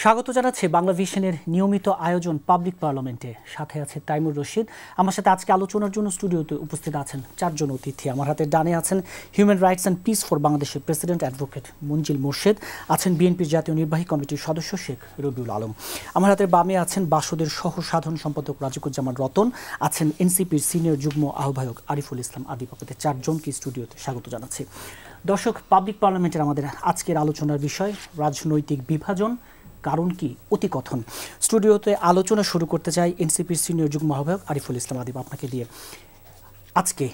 স্বাগত জানাচ্ছি বাংলা ভিশনের নিয়মিত আয়োজন পাবলিক পার্লামেন্টে। সাথে আছে তাইমুর রশিদ। আমার সাথে আজকে আলোচনার জন্য স্টুডিওতে উপস্থিত আছেন চারজন অতিথি। আমার হাতে ডানে আছেন human rights and piece for বাংলাদেশের প্রেসিডেন্ট অ্যাডভোকেট মঞ্জিল মোর্শেদ, আছেন বিএনপির জাতীয় নির্বাহী কমিটির সদস্য শেখ রবিউল আলম। আমার হাতের বামে আছেন বাসদের সহ সাধারণ সম্পাদক রাজিকুজ্জামান রতন, আছেন এনসিপির সিনিয়র যুগ্ম আহ্বায়ক আরিফুল ইসলাম আদিব। আপনাদের চারজনকে স্টুডিওতে স্বাগত জানাচ্ছি। দর্শক, পাবলিক পার্লামেন্টের আমাদের আজকের আলোচনার বিষয় রাজনৈতিক বিভাজন, কারণ কি অতিকথন। স্টুডিওতে আলোচনা শুরু করতে চাই এনসিপির সিনিয়র যুগ্ম আহ্বায়ক আরিফুল ইসলাম আদিব, আপনাকে দিয়ে। আজকে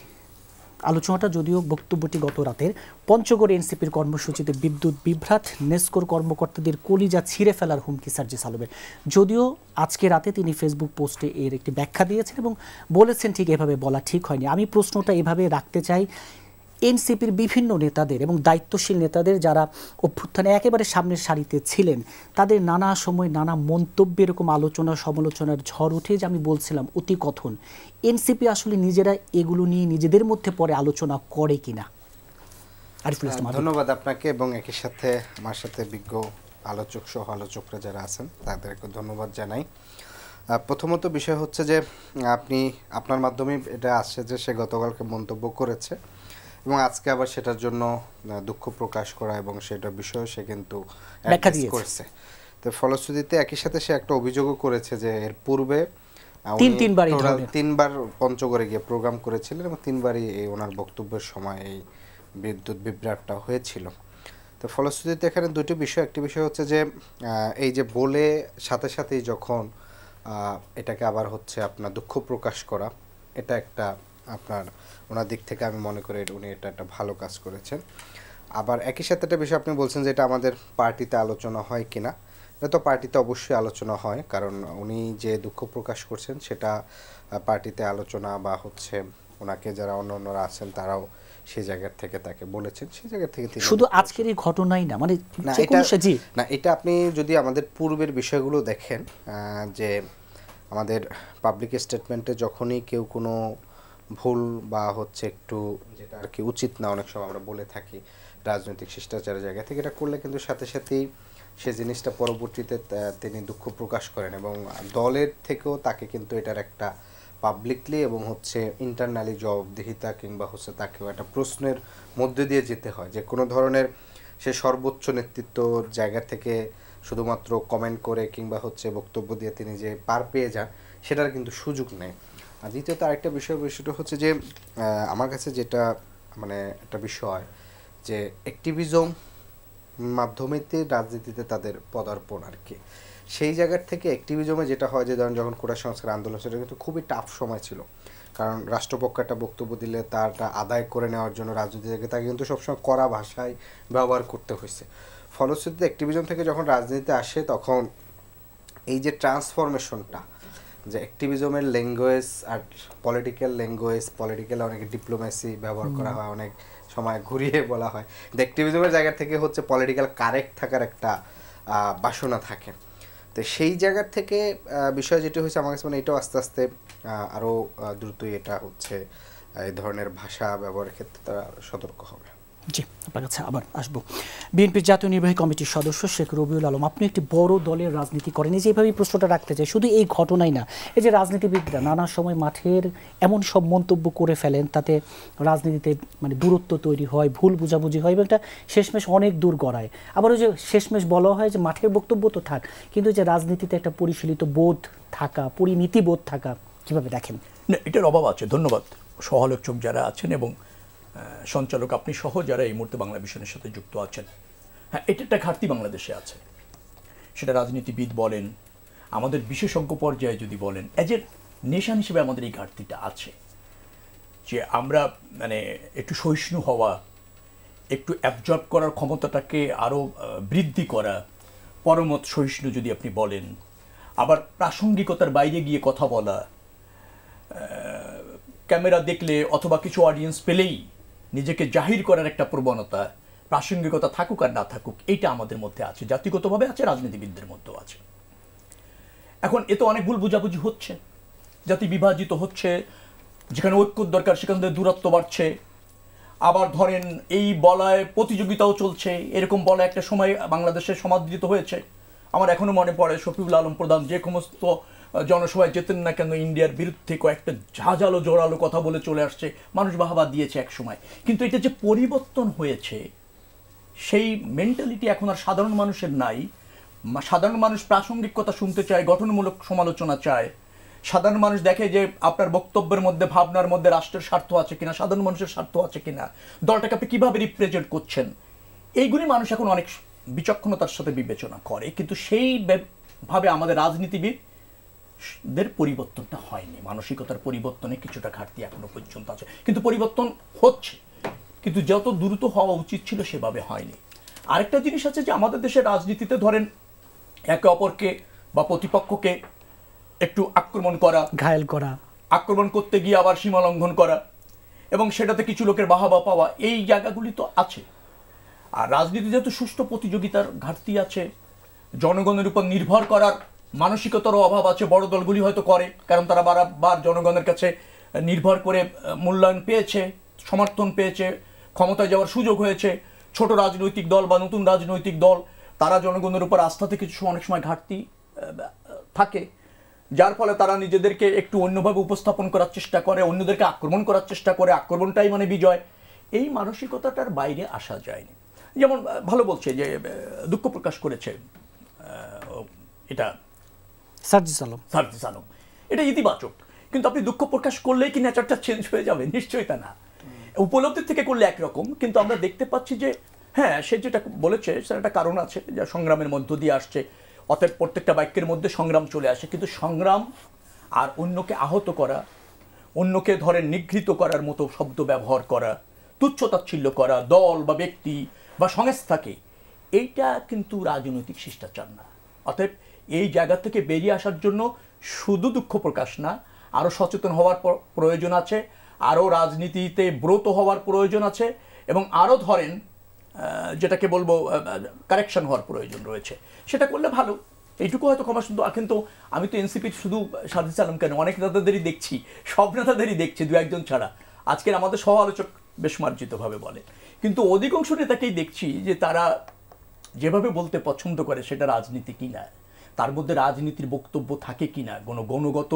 আলোচনাটা যদিও বক্তব্যটি গত রাতের পঞ্চগড়ে এনসিপির কর্মসূচিতে বিদ্যুৎ বিভ্রাট, নেসকোর কর্মকর্তাদের কলিজা ছিঁড়ে ফেলার হুমকি সার্জিস আলমের। যদিও আজকে রাতে তিনি ফেসবুক পোস্টে এর একটি ব্যাখ্যা দিয়েছেন এবং বলেছেন ঠিক এভাবে বলা ঠিক হয়নি। আমি প্রশ্নটা এভাবে রাখতে চাই, এনসিপির বিভিন্ন নেতাদের এবং দায়িত্বশীল নেতাদের যারা অভ্যুত্থানে একেবারে সামনের সারিতে ছিলেন, তাদের নানা সময় নানা মন্তব্য, এরকম আলোচনা সমালোচনার ঝড় উঠে, যে আমি বলছিলাম অতিকথন, এনসিপি আসলে নিজেরা এগুলো নিয়ে নিজেদের মধ্যে পরে আলোচনা করে কিনা? আরিফুল ইসলাম। ধন্যবাদ আপনাকে এবং একই সাথে আমার সাথে বিজ্ঞ আলোচক সহ আলোচকরা যারা আছেন তাদেরকে ধন্যবাদ জানাই। প্রথমত বিষয় হচ্ছে যে আপনার মাধ্যমে এটা আসছে যে সে গতকালকে মন্তব্য করেছে এবং আজকে আবার সেটার জন্য দুঃখ প্রকাশ করা এবং সেটার বিষয়ে সে কিন্তু করেছে। তো ফলশ্রুতিতে একই সাথে সে একটা অভিযোগও করেছে যে এর পূর্বে তিনবার পঞ্চগড়ে গিয়ে প্রোগ্রাম করেছিলেন এবং তিনবারই এই ওনার বক্তব্যের সময় এই বিদ্যুৎ বিভ্রাটটা হয়েছিল। তো ফলশ্রুতিতে এখানে দুটি বিষয়, একটি বিষয় হচ্ছে যে এই যে বলে সাথে সাথেই যখন এটাকে আবার হচ্ছে আপনার দুঃখ প্রকাশ করা, এটা একটা আপনার ওনার দিক থেকে আমি মনে করি উনি এটা একটা ভালো কাজ করেছেন। আবার একই সাথে একটা বিষয় আপনি বলছেন যে এটা আমাদের পার্টিতে আলোচনা হয় কিনা। এটা তো পার্টিতে অবশ্যই আলোচনা হয়, কারণ উনি যে দুঃখ প্রকাশ করছেন সেটা পার্টিতে আলোচনা বা হচ্ছে ওনাকে যারা অন্যরা আছেন তারাও সেই জায়গা থেকে তাকে বলেছেন, সেই জায়গা থেকে শুধু আজকের এই ঘটনাই না, মানে না, এটা আপনি যদি আমাদের পূর্বের বিষয়গুলো দেখেন, যে আমাদের পাবলিক স্টেটমেন্টে যখনই কেউ কোনো ভুল বা হচ্ছে একটু যেটা আর কি উচিত না, অনেক সময় আমরা বলে থাকি রাজনৈতিক শিষ্টাচারের জায়গা থেকে, এটা করলে কিন্তু সাথে সাথেই সে জিনিসটা পরবর্তীতে তিনি দুঃখ প্রকাশ করেন এবং দলের থেকেও তাকে কিন্তু এটার একটা পাবলিকলি এবং হচ্ছে ইন্টারনালি জবাবদিহিতা কিংবা হচ্ছে তাকেও একটা প্রশ্নের মধ্যে দিয়ে যেতে হয়, যে কোনো ধরনের সে সর্বোচ্চ নেতৃত্ব জায়গা থেকে শুধুমাত্র কমেন্ট করে কিংবা হচ্ছে বক্তব্য দিয়ে তিনি যে পার পেয়ে যান সেটার কিন্তু সুযোগ নেই। আর দ্বিতীয়ত আরেকটা বিষয়টা হচ্ছে যে আমার কাছে যেটা মানে একটা বিষয়, যে অ্যাক্টিভিজম মাধ্যমেতে রাজনীতিতে তাদের পদার্পণ আর কি, সেই জায়গার থেকে অ্যাক্টিভিজমে যেটা হয় যে ধরেন যখন কোটা সংস্কার আন্দোলন, সেটা কিন্তু খুবই টাফ সময় ছিল, কারণ রাষ্ট্রপক্ষ একটা বক্তব্য দিলে তারটা আদায় করে নেওয়ার জন্য রাজনীতি থেকে তাকে কিন্তু সবসময় কড়া ভাষায় ব্যবহার করতে হয়েছে। ফলশ্রুতিতে অ্যাক্টিভিজম থেকে যখন রাজনীতিতে আসে তখন এই যে ট্রান্সফরমেশনটা, যে অ্যাক্টিভিজমের ল্যাঙ্গুয়েজ আর পলিটিক্যাল ল্যাঙ্গুয়েজ, পলিটিক্যাল অনেক ডিপ্লোমেসি ব্যবহার করা হয়, অনেক সময় ঘুরিয়ে বলা হয়, অ্যাক্টিভিজমের জায়গা থেকে হচ্ছে পলিটিক্যাল কারেক্ট থাকার একটা বাসনা থাকে। তো সেই জায়গার থেকে বিষয় যেটা হয়েছে আমার কাছে মানে এটাও আস্তে আস্তে আরও দ্রুতই এটা হচ্ছে এই ধরনের ভাষা ব্যবহারের ক্ষেত্রে তারা সতর্ক হবে। জি, আপনার কাছে আবার আসবো। বিএনপির জাতীয় নির্বাহী কমিটির সদস্য শেখ রবিউল আলম, আপনি একটি বড় দলের রাজনীতি করেন, এই যে এইভাবেই প্রশ্নটা রাখতে চাই, শুধু এই ঘটনাই না, এই যে রাজনীতিবিদরা নানা সময় মাঠের এমন সব মন্তব্য করে ফেলেন, তাতে রাজনীতিতে মানে দূরত্ব তৈরি হয়, ভুল বুঝাবুঝি হয় এবং এটা শেষমেশ অনেক দূর গড়ায়। আবার ওই যে শেষমেশ বলা হয় যে মাঠের বক্তব্য তো থাক, কিন্তু যে রাজনীতিতে একটা পরিশীলিত বোধ থাকা, পরিমিতি বোধ থাকা, কীভাবে দেখেন? না, এটার অভাব আছে। ধন্যবাদ সহালোচক যারা আছেন এবং সঞ্চালক আপনি সহ যারা এই মুহূর্তে বাংলা ভিশনের সাথে যুক্ত আছেন। হ্যাঁ, এটা একটা ঘাটতি বাংলাদেশে আছে, সেটা রাজনীতিবিদ বলেন, আমাদের বিশেষজ্ঞ পর্যায়ে যদি বলেন, এজ এ নেশন হিসেবে আমাদের এই ঘাটতিটা আছে, যে আমরা মানে একটু সহিষ্ণু হওয়া, একটু অ্যাবজর্ব করার ক্ষমতাটাকে আরও বৃদ্ধি করা, পরমত সহিষ্ণু যদি আপনি বলেন, আবার প্রাসঙ্গিকতার বাইরে গিয়ে কথা বলা, ক্যামেরা দেখলে অথবা কিছু অডিয়েন্স পেলেই নিজেকে জাহির করার একটা প্রবণতা, প্রাসঙ্গিকতা থাকুক আর না থাকুক, এইটা আমাদের মধ্যে আছে, জাতিগতভাবে আছে, রাজনীতিবিদদের মধ্যেও আছে। এখন এতে অনেক ভুল বুঝাবুঝি হচ্ছে, জাতি বিভাজিত হচ্ছে, যেখানে ঐক্য দরকার সেখান থেকে দূরত্ব বাড়ছে। আবার ধরেন এই বলায় প্রতিযোগিতাও চলছে, এরকম বলা একটা সময় বাংলাদেশে সমাদৃত হয়েছে, আমার এখনো মনে পড়ে শফিউল আলম প্রধান যে সমস্ত জনসভায় যেতেন না কেন ইন্ডিয়ার বিরুদ্ধে কয়েকটা ঝাঁঝালো জোরালো কথা বলে চলে আসছে, মানুষ বাহবা দিয়েছে এক সময়। কিন্তু এটা যে পরিবর্তন হয়েছে সেই মেন্টালিটি এখন আর সাধারণ মানুষের নাই। সাধারণ মানুষ প্রাসঙ্গিক কথা শুনতে চায়, গঠনমূলক সমালোচনা চায়। সাধারণ মানুষ দেখে যে আপনার বক্তব্যের মধ্যে, ভাবনার মধ্যে রাষ্ট্রের স্বার্থ আছে কিনা, সাধারণ মানুষের স্বার্থ আছে কিনা, দলটাকে আপনি কীভাবে রিপ্রেজেন্ট করছেন, এইগুলি মানুষ এখন অনেক বিচক্ষণতার সাথে বিবেচনা করে। কিন্তু সেই ভাবে আমাদের রাজনীতিবিদদের পরিবর্তনটা হয়নি, মানসিকতার পরিবর্তনে কিছুটা ঘাটতি এখনো পর্যন্ত আছে। কিন্তু পরিবর্তন হচ্ছে, কিন্তু যত দ্রুত হওয়া উচিত ছিল সেভাবে হয়নি। আরেকটা জিনিস আছে যে আমাদের দেশের রাজনীতিতে ধরেন একে অপরকে বা প্রতিপক্ষকে একটু আক্রমণ করা, ঘায়েল করা, আক্রমণ করতে গিয়ে আবার সীমা লঙ্ঘন করা এবং সেটাতে কিছু লোকের বাহবা পাওয়া, এই জায়গাগুলি তো আছে। আর রাজনীতি যেহেতু সুষ্ঠু প্রতিযোগিতার ঘাটতি আছে, জনগণের উপর নির্ভর করার মানসিকতারও অভাব আছে। বড় দলগুলি হয়তো করে, কারণ তারা বারবার জনগণের কাছে নির্ভর করে মূল্যায়ন পেয়েছে, সমর্থন পেয়েছে, ক্ষমতায় যাওয়ার সুযোগ হয়েছে। ছোট রাজনৈতিক দল বা নতুন রাজনৈতিক দল, তারা জনগণের উপর আস্থাতে কিছু অনেক সময় ঘাটতি থাকে, যার ফলে তারা নিজেদেরকে একটু অন্যভাবে উপস্থাপন করার চেষ্টা করে, অন্যদেরকে আক্রমণ করার চেষ্টা করে, আক্রমণটাই মানে বিজয়। এই মানসিকতাটার বাইরে আসা যায়নি। যেমন ভালো বলছে যে দুঃখ প্রকাশ করেছে এটা সার্জিস আলম, এটা ইতিবাচক। কিন্তু আপনি দুঃখ প্রকাশ করলেই কি নেচারটা চেঞ্জ হয়ে যাবে? নিশ্চয়ই তা না। উপলব্ধি থেকে করলে একরকম, কিন্তু আমরা দেখতে পাচ্ছি যে হ্যাঁ, সে যেটা বলেছে সেটা একটা কারণ আছে, যা সংগ্রামের মধ্য দিয়ে আসছে। অতএব প্রত্যেকটা বাক্যের মধ্যে সংগ্রাম চলে আসে। কিন্তু সংগ্রাম আর অন্যকে আহত করা, অন্যকে ধরেন নিগৃহীত করার মতো শব্দ ব্যবহার করা, তুচ্ছতাচ্ছিল্য করা দল বা ব্যক্তি বা সংস্থাকে, এইটা কিন্তু রাজনৈতিক শিষ্টাচার না। অতএব এই জায়গা থেকে বেরিয়ে আসার জন্য শুধু দুঃখ প্রকাশ না, আরও সচেতন হওয়ার প্রয়োজন আছে, আরও রাজনীতিতে ব্রত হওয়ার প্রয়োজন আছে, এবং আরও ধরেন যেটাকে বলবো কারেকশন হওয়ার প্রয়োজন রয়েছে। সেটা করলে ভালো, এইটুকু হয়তো ক্ষমা শুধু। কিন্তু আমি তো এনসিপির শুধু সার্জিস আলম কেন, অনেক নেতাদেরই দেখছি, সব নেতাদেরই দেখছি, দু একজন ছাড়া। আজকের আমাদের সহ আলোচক বেশ মার্জিতভাবে বলে, কিন্তু অধিকাংশ নেতাকেই দেখছি যে তারা যেভাবে বলতে পছন্দ করে সেটা রাজনীতি কিনা, তার মধ্যে রাজনীতির বক্তব্য থাকে কিনা, কোনো গণগত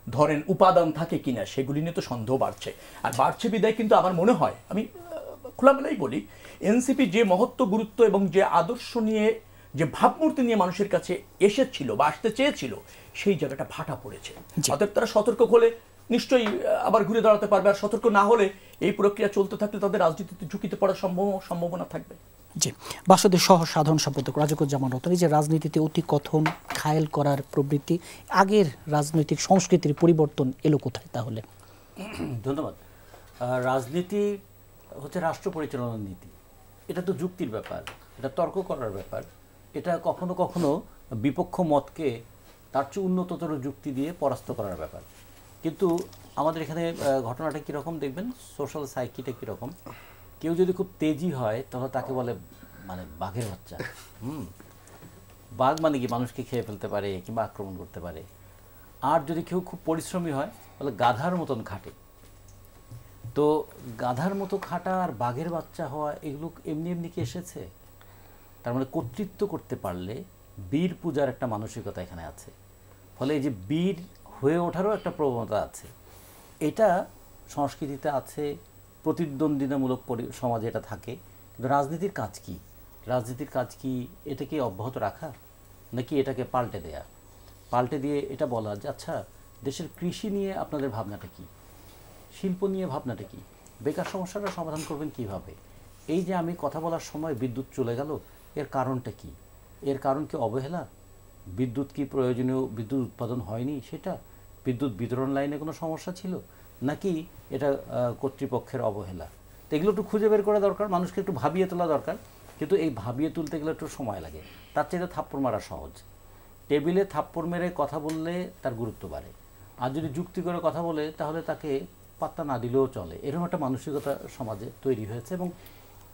ধরেন উপাদান থাকে কিনা, সেগুলি নিয়ে তো সন্দেহ বাড়ছে। আর বাড়ছে বিদায় কিন্তু আমার মনে হয়, আমি খোলামেলাই বলি, এনসিপি যে মহত্ব, গুরুত্ব এবং যে আদর্শ নিয়ে, যে ভাবমূর্তি নিয়ে মানুষের কাছে এসেছিল বা আসতে চেয়েছিল, সেই জায়গাটা ভাটা পড়েছে। অতএব তারা সতর্ক হলে নিশ্চয়ই আবার ঘুরে দাঁড়াতে পারবে, আর সতর্ক না হলে এই প্রক্রিয়া চলতে থাকলে তাদের রাজনীতিতে ঝুঁকিতে পড়ার সম্ভাবনা থাকবে। জি, বাসদের সহ সাধারণ সম্পাদক রাজিকুজ্জামান রতন, এই যে রাজনীতিতে অতি কথন, ঘায়েল করার প্রবৃত্তি, আগের রাজনৈতিক সংস্কৃতির পরিবর্তন এলো কোথায় তাহলে? ধন্যবাদ। রাজনীতি হচ্ছে রাষ্ট্র পরিচালনার নীতি। এটা তো যুক্তির ব্যাপার, এটা তর্ক করার ব্যাপার, এটা কখনো কখনো বিপক্ষ মতকে তার চেয়ে উন্নততর যুক্তি দিয়ে পরাস্ত করার ব্যাপার। কিন্তু আমাদের এখানে ঘটনাটা কীরকম দেখবেন, সোশ্যাল সাইকিটা কীরকম, কেউ যদি খুব তেজি হয় তাহলে তাকে বলে মানে বাঘের বাচ্চা। বাঘ মানে কি, মানুষকে খেয়ে ফেলতে পারে কিংবা আক্রমণ করতে পারে। আর যদি কেউ খুব পরিশ্রমী হয় তাহলে গাধার মতন খাটে। তো গাধার মতো খাটা আর বাঘের বাচ্চা হওয়া, এগুলো এমনি এমনি কি এসেছে? তার মানে কর্তৃত্ব করতে পারলে বীর পূজার একটা মানসিকতা এখানে আছে। ফলে এই যে বীর হয়ে ওঠারও একটা প্রবণতা আছে, এটা সংস্কৃতিতে আছে, প্রতিদ্বন্দ্বিতামূলক সমাজে এটা থাকে। কিন্তু রাজনীতির কাজ কি? রাজনীতির কাজ কি এটাকে অব্যাহত রাখা, নাকি এটাকে পাল্টে দেয়া? পাল্টে দিয়ে এটা বলা যে আচ্ছা, দেশের কৃষি নিয়ে আপনাদের ভাবনাটা কি, শিল্প নিয়ে ভাবনাটা কি, বেকার সমস্যাটা সমাধান করবেন কিভাবে? এই যে আমি কথা বলার সময় বিদ্যুৎ চলে গেল, এর কারণটা কি? এর কারণ কি অবহেলা? বিদ্যুৎ কি প্রয়োজনীয় বিদ্যুৎ উৎপাদন হয়নি সেটা? বিদ্যুৎ বিতরণ লাইনে কোনো সমস্যা ছিল, নাকি এটা কর্তৃপক্ষের অবহেলা? তো এগুলো একটু খুঁজে বের করা দরকার, মানুষকে একটু ভাবিয়ে তোলা দরকার। কিন্তু এই ভাবিয়ে তুলতে গেলে একটু সময় লাগে। তার চাইতে থাপ্পড় মারা সহজ। টেবিলে থাপ্পড় মেরে কথা বললে তার গুরুত্ব বাড়ে, আর যদি যুক্তি করে কথা বলে তাহলে তাকে পাত্তা না দিলেও চলে। এরকম একটা মানসিকতা সমাজে তৈরি হয়েছে, এবং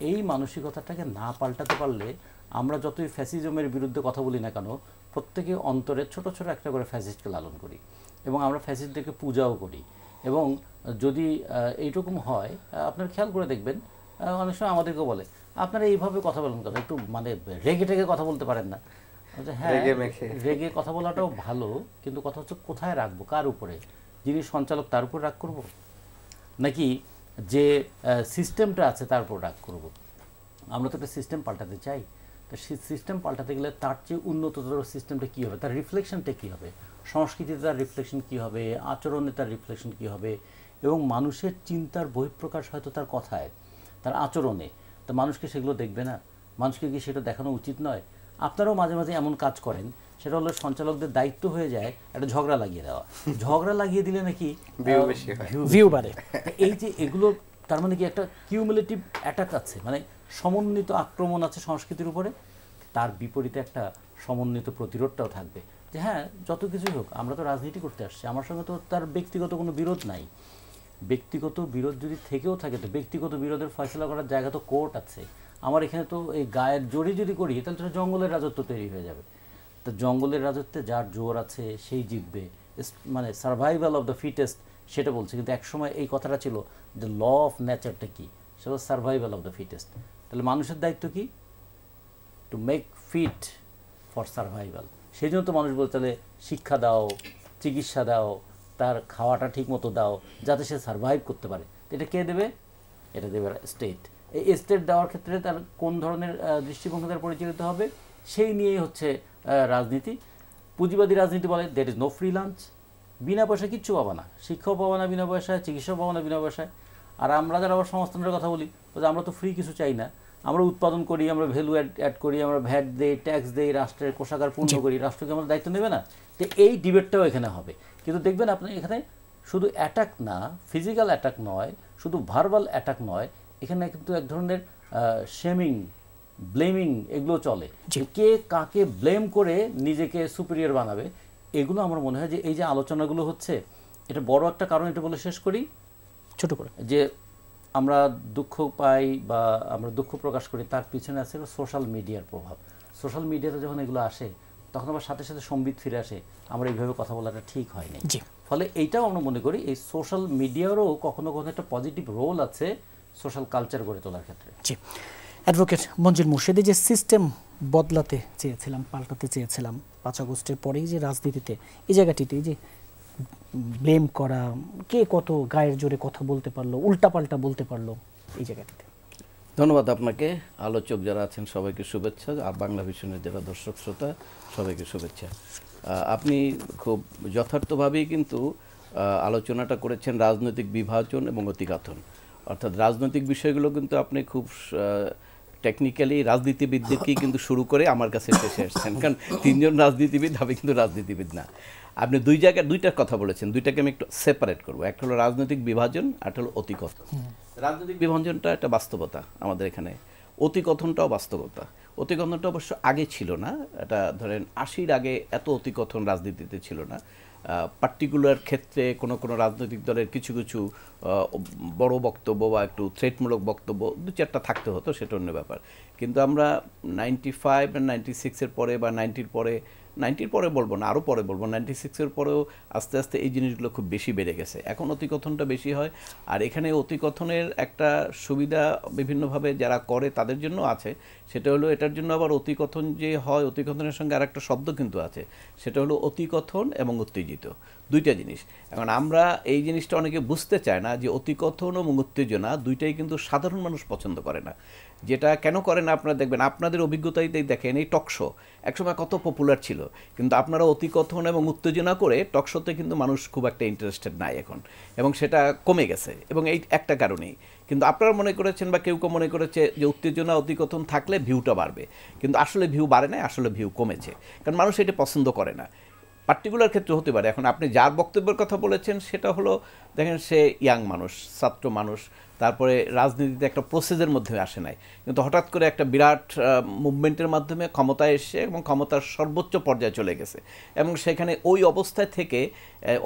এই মানসিকতাটাকে না পাল্টাতে পারলে আমরা যতই ফ্যাসিজমের বিরুদ্ধে কথা বলি না কেন, প্রত্যেকে অন্তরে ছোট ছোট একটা করে ফ্যাসিস্টকে লালন করি, এবং আমরা ফ্যাসিস্টদেরকে পূজাও করি। এবং যদি এইরকম হয়, আপনারা খেয়াল করে দেখবেন, অনেক সময় আমাদেরকে বলে আপনারা এইভাবে কথা বলেন কেন, একটু মানে রেগে টেগে কথা বলতে পারেন না। হ্যাঁ, রেগে মেখে রেগে কথা বলাটাও ভালো, কিন্তু কথা হচ্ছে কোথায় রাখবো, কার উপরে? যিনি সঞ্চালক তার উপর রাগ করব, নাকি যে সিস্টেমটা আছে তার উপর রাগ করব? আমরা তো একটা সিস্টেম পাল্টাতে চাই, তো সেই সিস্টেম পাল্টাতে গেলে তার চেয়ে উন্নততর সিস্টেমটা কী হবে, তার রিফ্লেকশনটা কী হবে, সংস্কৃতিতে তার রিফ্লেকশন কী হবে, আচরণে তার রিফ্লেকশন কী হবে, এবং মানুষের চিন্তার বহিঃপ্রকাশ হয়তো তার কথায়, তার আচরণে। তো মানুষকে সেগুলো দেখবে না? মানুষকে কি সেটা দেখানো উচিত নয়? আপনারাও মাঝে মাঝে এমন কাজ করেন, সেটা হলো সঞ্চালকদের দায়িত্ব হয়ে যায় একটা ঝগড়া লাগিয়ে দেওয়া। ঝগড়া লাগিয়ে দিলে নাকি ভিউ বাড়ে। এই যে এগুলো, তার মানে কি একটা কিউমুলেটিভ অ্যাটাক আছে, মানে সমন্বিত আক্রমণ আছে সংস্কৃতির উপরে, তার বিপরীতে একটা সমন্বিত প্রতিরোধটাও থাকবে। যে হ্যাঁ, যত কিছুই হোক, আমরা তো রাজনীতি করতে আসছি, আমার সঙ্গে তো তার ব্যক্তিগত কোনো বিরোধ নাই। ব্যক্তিগত বিরোধ যদি থেকেও থাকে, তো ব্যক্তিগত বিরোধের ফয়সলা করার জায়গা তো কোর্ট আছে। আমার এখানে তো এই গায়ের জোরে যদি করি, তাহলে তো জঙ্গলের রাজত্ব তৈরি হয়ে যাবে। তো জঙ্গলের রাজত্বে যার জোর আছে সেই জিতবে, মানে সার্ভাইভাল অফ দ্য ফিটেস্ট সেটা বলছে। কিন্তু একসময় এই কথাটা ছিল যে ল অফ নেচারটা কি, সেটা সার্ভাইভাল অফ দ্য ফিটেস্ট। তাহলে মানুষের দায়িত্ব কি? To make fit for survival. সেই জন্য তো মানুষ বলতে, তাহলে শিক্ষা দাও, চিকিৎসা দাও, তার খাওয়াটা ঠিক মতো দাও, যাতে সে সার্ভাইভ করতে পারে। এটা কে দেবে? এটা দেবে স্টেট। এই স্টেট দেওয়ার ক্ষেত্রে তার কোন ধরনের দৃষ্টিভঙ্গি তার পরিচালিত হবে, সেই নিয়েই হচ্ছে রাজনীতি। পুঁজিবাদী রাজনীতি বলে that is no free lunch, বিনা পয়সায় কিচ্ছু পাবা না, শিক্ষাও পাবা না বিনা পয়সায়, চিকিৎসাও পাবা না বিনা পয়সায়। আর আমরা যারা আবার সংস্থানের কথা বলি, আমরা তো ফ্রি কিছু চাই না, আমরা উৎপাদন করি, আমরা ভ্যালু অ্যাড করি, আমরা ভ্যাট দেই, ট্যাক্স দেই, রাষ্ট্রের কোষাগার পূর্ণ করি, রাষ্ট্রকে আমাদের দায়িত্ব নেবে না? তো এই ডিবেটটাও এখানে হবে। কিন্তু দেখবেন আপনি এখানে শুধু অ্যাটাক না, ফিজিক্যাল অ্যাটাক নয়, শুধু ভার্বাল অ্যাটাক নয়, এখানে কিন্তু এক ধরনের শেমিং, ব্লেমিং এগুলো চলে। কে কাকে ব্লেম করে নিজেকে সুপিরিয়র বানাবে, এগুলো আমার মনে হয় যে এই যে আলোচনাগুলো হচ্ছে, এটা বড় একটা কারণ। এটা বলে শেষ করি ছোট করে, যে আমরা দুঃখ পাই বা আমরা দুঃখ প্রকাশ করি, তার পিছনে আছে সোশ্যাল মিডিয়ার প্রভাব। সোশ্যাল মিডিয়াতে যখন এগুলো আসে, তখন আবার সাথে সাথে সম্বিত ফিরে আসে, আমরা এইভাবে কথা বলাটা ঠিক হয়নি। ফলে এইটাও আমরা মনে করি এই সোশ্যাল মিডিয়ারও কখনো কখনো একটা পজিটিভ রোল আছে সোশ্যাল কালচার গড়ে তোলার ক্ষেত্রে। জি, অ্যাডভোকেট মঞ্জিল মুর্শেদ, যে সিস্টেম বদলাতে চেয়েছিলাম, পাল্টাতে চেয়েছিলাম 5 আগস্টের পরেই যে রাজনীতিতে এই জায়গাটিতে যে ব্লেম করা, কে কত গায়ের জোরে কথা বলতে পারলো, উল্টাপাল্টা বলতে পারলো, এই জায়গাটিতে। ধন্যবাদ আপনাকে, আলোচক যারা আছেন সবাইকে শুভেচ্ছা, আর বাংলা ভিশনের যারা দর্শক শ্রোতা সবাইকে শুভেচ্ছা। আপনি খুব যথার্থভাবেই কিন্তু আলোচনাটা করেছেন রাজনৈতিক বিভাজন এবং অতিকাথন, অর্থাৎ রাজনৈতিক বিষয়গুলো কিন্তু আপনি খুব টেকনিক্যালি রাজনীতিবিদদেরকেই কিন্তু শুরু করে আমার কাছে এসে এসেছেন, কারণ 3 জন রাজনীতিবিদ, আমি কিন্তু রাজনীতিবিদ না। আপনি দুইটার কথা বলেছেন, দুইটাকে আমি একটু সেপারেট করবো। একটা হলো রাজনৈতিক বিভাজন, আর হলো অতিকথন। রাজনৈতিক বিভাজনটা একটা বাস্তবতা আমাদের এখানে, অতিকথনটাও বাস্তবতা। অতিকথনটা অবশ্য আগে ছিল না, এটা ধরেন 80-র আগে এত অতিকথন রাজনীতিতে ছিল না। পার্টিকুলার ক্ষেত্রে কোনো কোনো রাজনৈতিক দলের কিছু কিছু বড় বক্তব্য বা একটু থ্রেটমূলক বক্তব্য 2-4টা থাকতে হতো, সেটা অন্য ব্যাপার। কিন্তু আমরা 95 আর 96-এর পরে বা 90-র পরে বলবো না, আরও পরে বলবো, 96-এর পরেও আস্তে আস্তে এই জিনিসগুলো খুব বেশি বেড়ে গেছে। এখন অতিকথনটা বেশি হয়, আর এখানে অতিকথনের একটা সুবিধা বিভিন্নভাবে যারা করে তাদের জন্য আছে, সেটা হলো এটার জন্য আবার অতিকথন যে হয়, অতিকথনের সঙ্গে আর একটা শব্দ কিন্তু আছে, সেটা হলো অতিকথন এবং উত্তেজিত, দুইটা জিনিস। এখন আমরা এই জিনিসটা অনেকে বুঝতে চায় না যে অতিকথন এবং উত্তেজনা দুইটাই কিন্তু সাধারণ মানুষ পছন্দ করে না। যেটা কেন করে না আপনারা দেখবেন, আপনাদের অভিজ্ঞতাতেই দেখেন, এই টকশো একসময় কত পপুলার ছিল, কিন্তু আপনারা অতিকথন এবং উত্তেজনা করে টকশোতে কিন্তু মানুষ খুব একটা ইন্টারেস্টেড নাই এখন, এবং সেটা কমে গেছে, এবং এই একটা কারণেই। কিন্তু আপনারা মনে করেছেন বা কেউ কেউ মনে করেছে যে উত্তেজনা অতিকথন থাকলে ভিউটা বাড়বে, কিন্তু আসলে ভিউ বাড়ে না, আসলে ভিউ কমেছে, কারণ মানুষ এটা পছন্দ করে না। পার্টিকুলার ক্ষেত্রে হতে পারে। এখন আপনি যার বক্তব্যের কথা বলেছেন সেটা হলো, দেখেন সে ইয়াং মানুষ, ছাত্র মানুষ, তারপরে রাজনীতিতে একটা প্রসেসের মধ্যে আসে নাই, কিন্তু হঠাৎ করে একটা বিরাট মুভমেন্টের মাধ্যমে ক্ষমতায় এসে এবং ক্ষমতার সর্বোচ্চ পর্যায়ে চলে গেছে, এবং সেখানে ওই অবস্থায় থেকে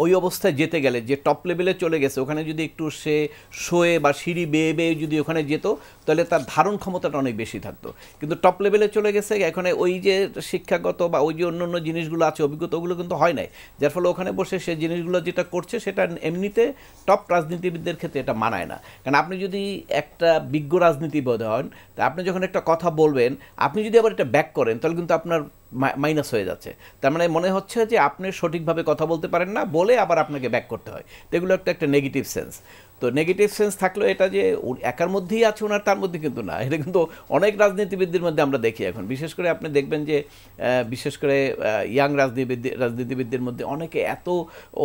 ওই অবস্থায় যেতে গেলে যে টপ লেভেলে চলে গেছে, ওখানে যদি একটু সে শোয়ে বা সিঁড়ি বেয়ে বেয়ে যদি ওখানে যেত, তাহলে তার ধারণ ক্ষমতাটা অনেক বেশি থাকতো। কিন্তু টপ লেভেলে চলে গেছে, এখানে ওই যে শিক্ষাগত বা ওই যে অন্য জিনিসগুলো আছে, অভিজ্ঞতা, ওগুলো কিন্তু হয় নাই, যার ফলে ওখানে বসে সে জিনিসগুলো যেটা করছে সেটা এমনিতে টপ রাজনীতিবিদদের ক্ষেত্রে এটা মানায় না। কারণ আপনি যদি একটা বিজ্ঞ রাজনীতিবিদ হন, তা আপনি যখন একটা কথা বলবেন, আপনি যদি আবার এটা ব্যাক করেন, তাহলে কিন্তু আপনার মাইনাস হয়ে যাচ্ছে। তার মানে মনে হচ্ছে যে আপনি সঠিকভাবে কথা বলতে পারেন না, বলে আবার আপনাকে ব্যাক করতে হয়। তো এগুলো একটা নেগেটিভ সেন্স। তো নেগেটিভ সেন্স থাকলেও এটা যে একার মধ্যেই আছে ওনার, তার মধ্যে কিন্তু না। এটা কিন্তু অনেক রাজনীতিবিদদের মধ্যে আমরা দেখি এখন। বিশেষ করে আপনি দেখবেন যে বিশেষ করে ইয়াং রাজনীতিবিদদের মধ্যে অনেকে এত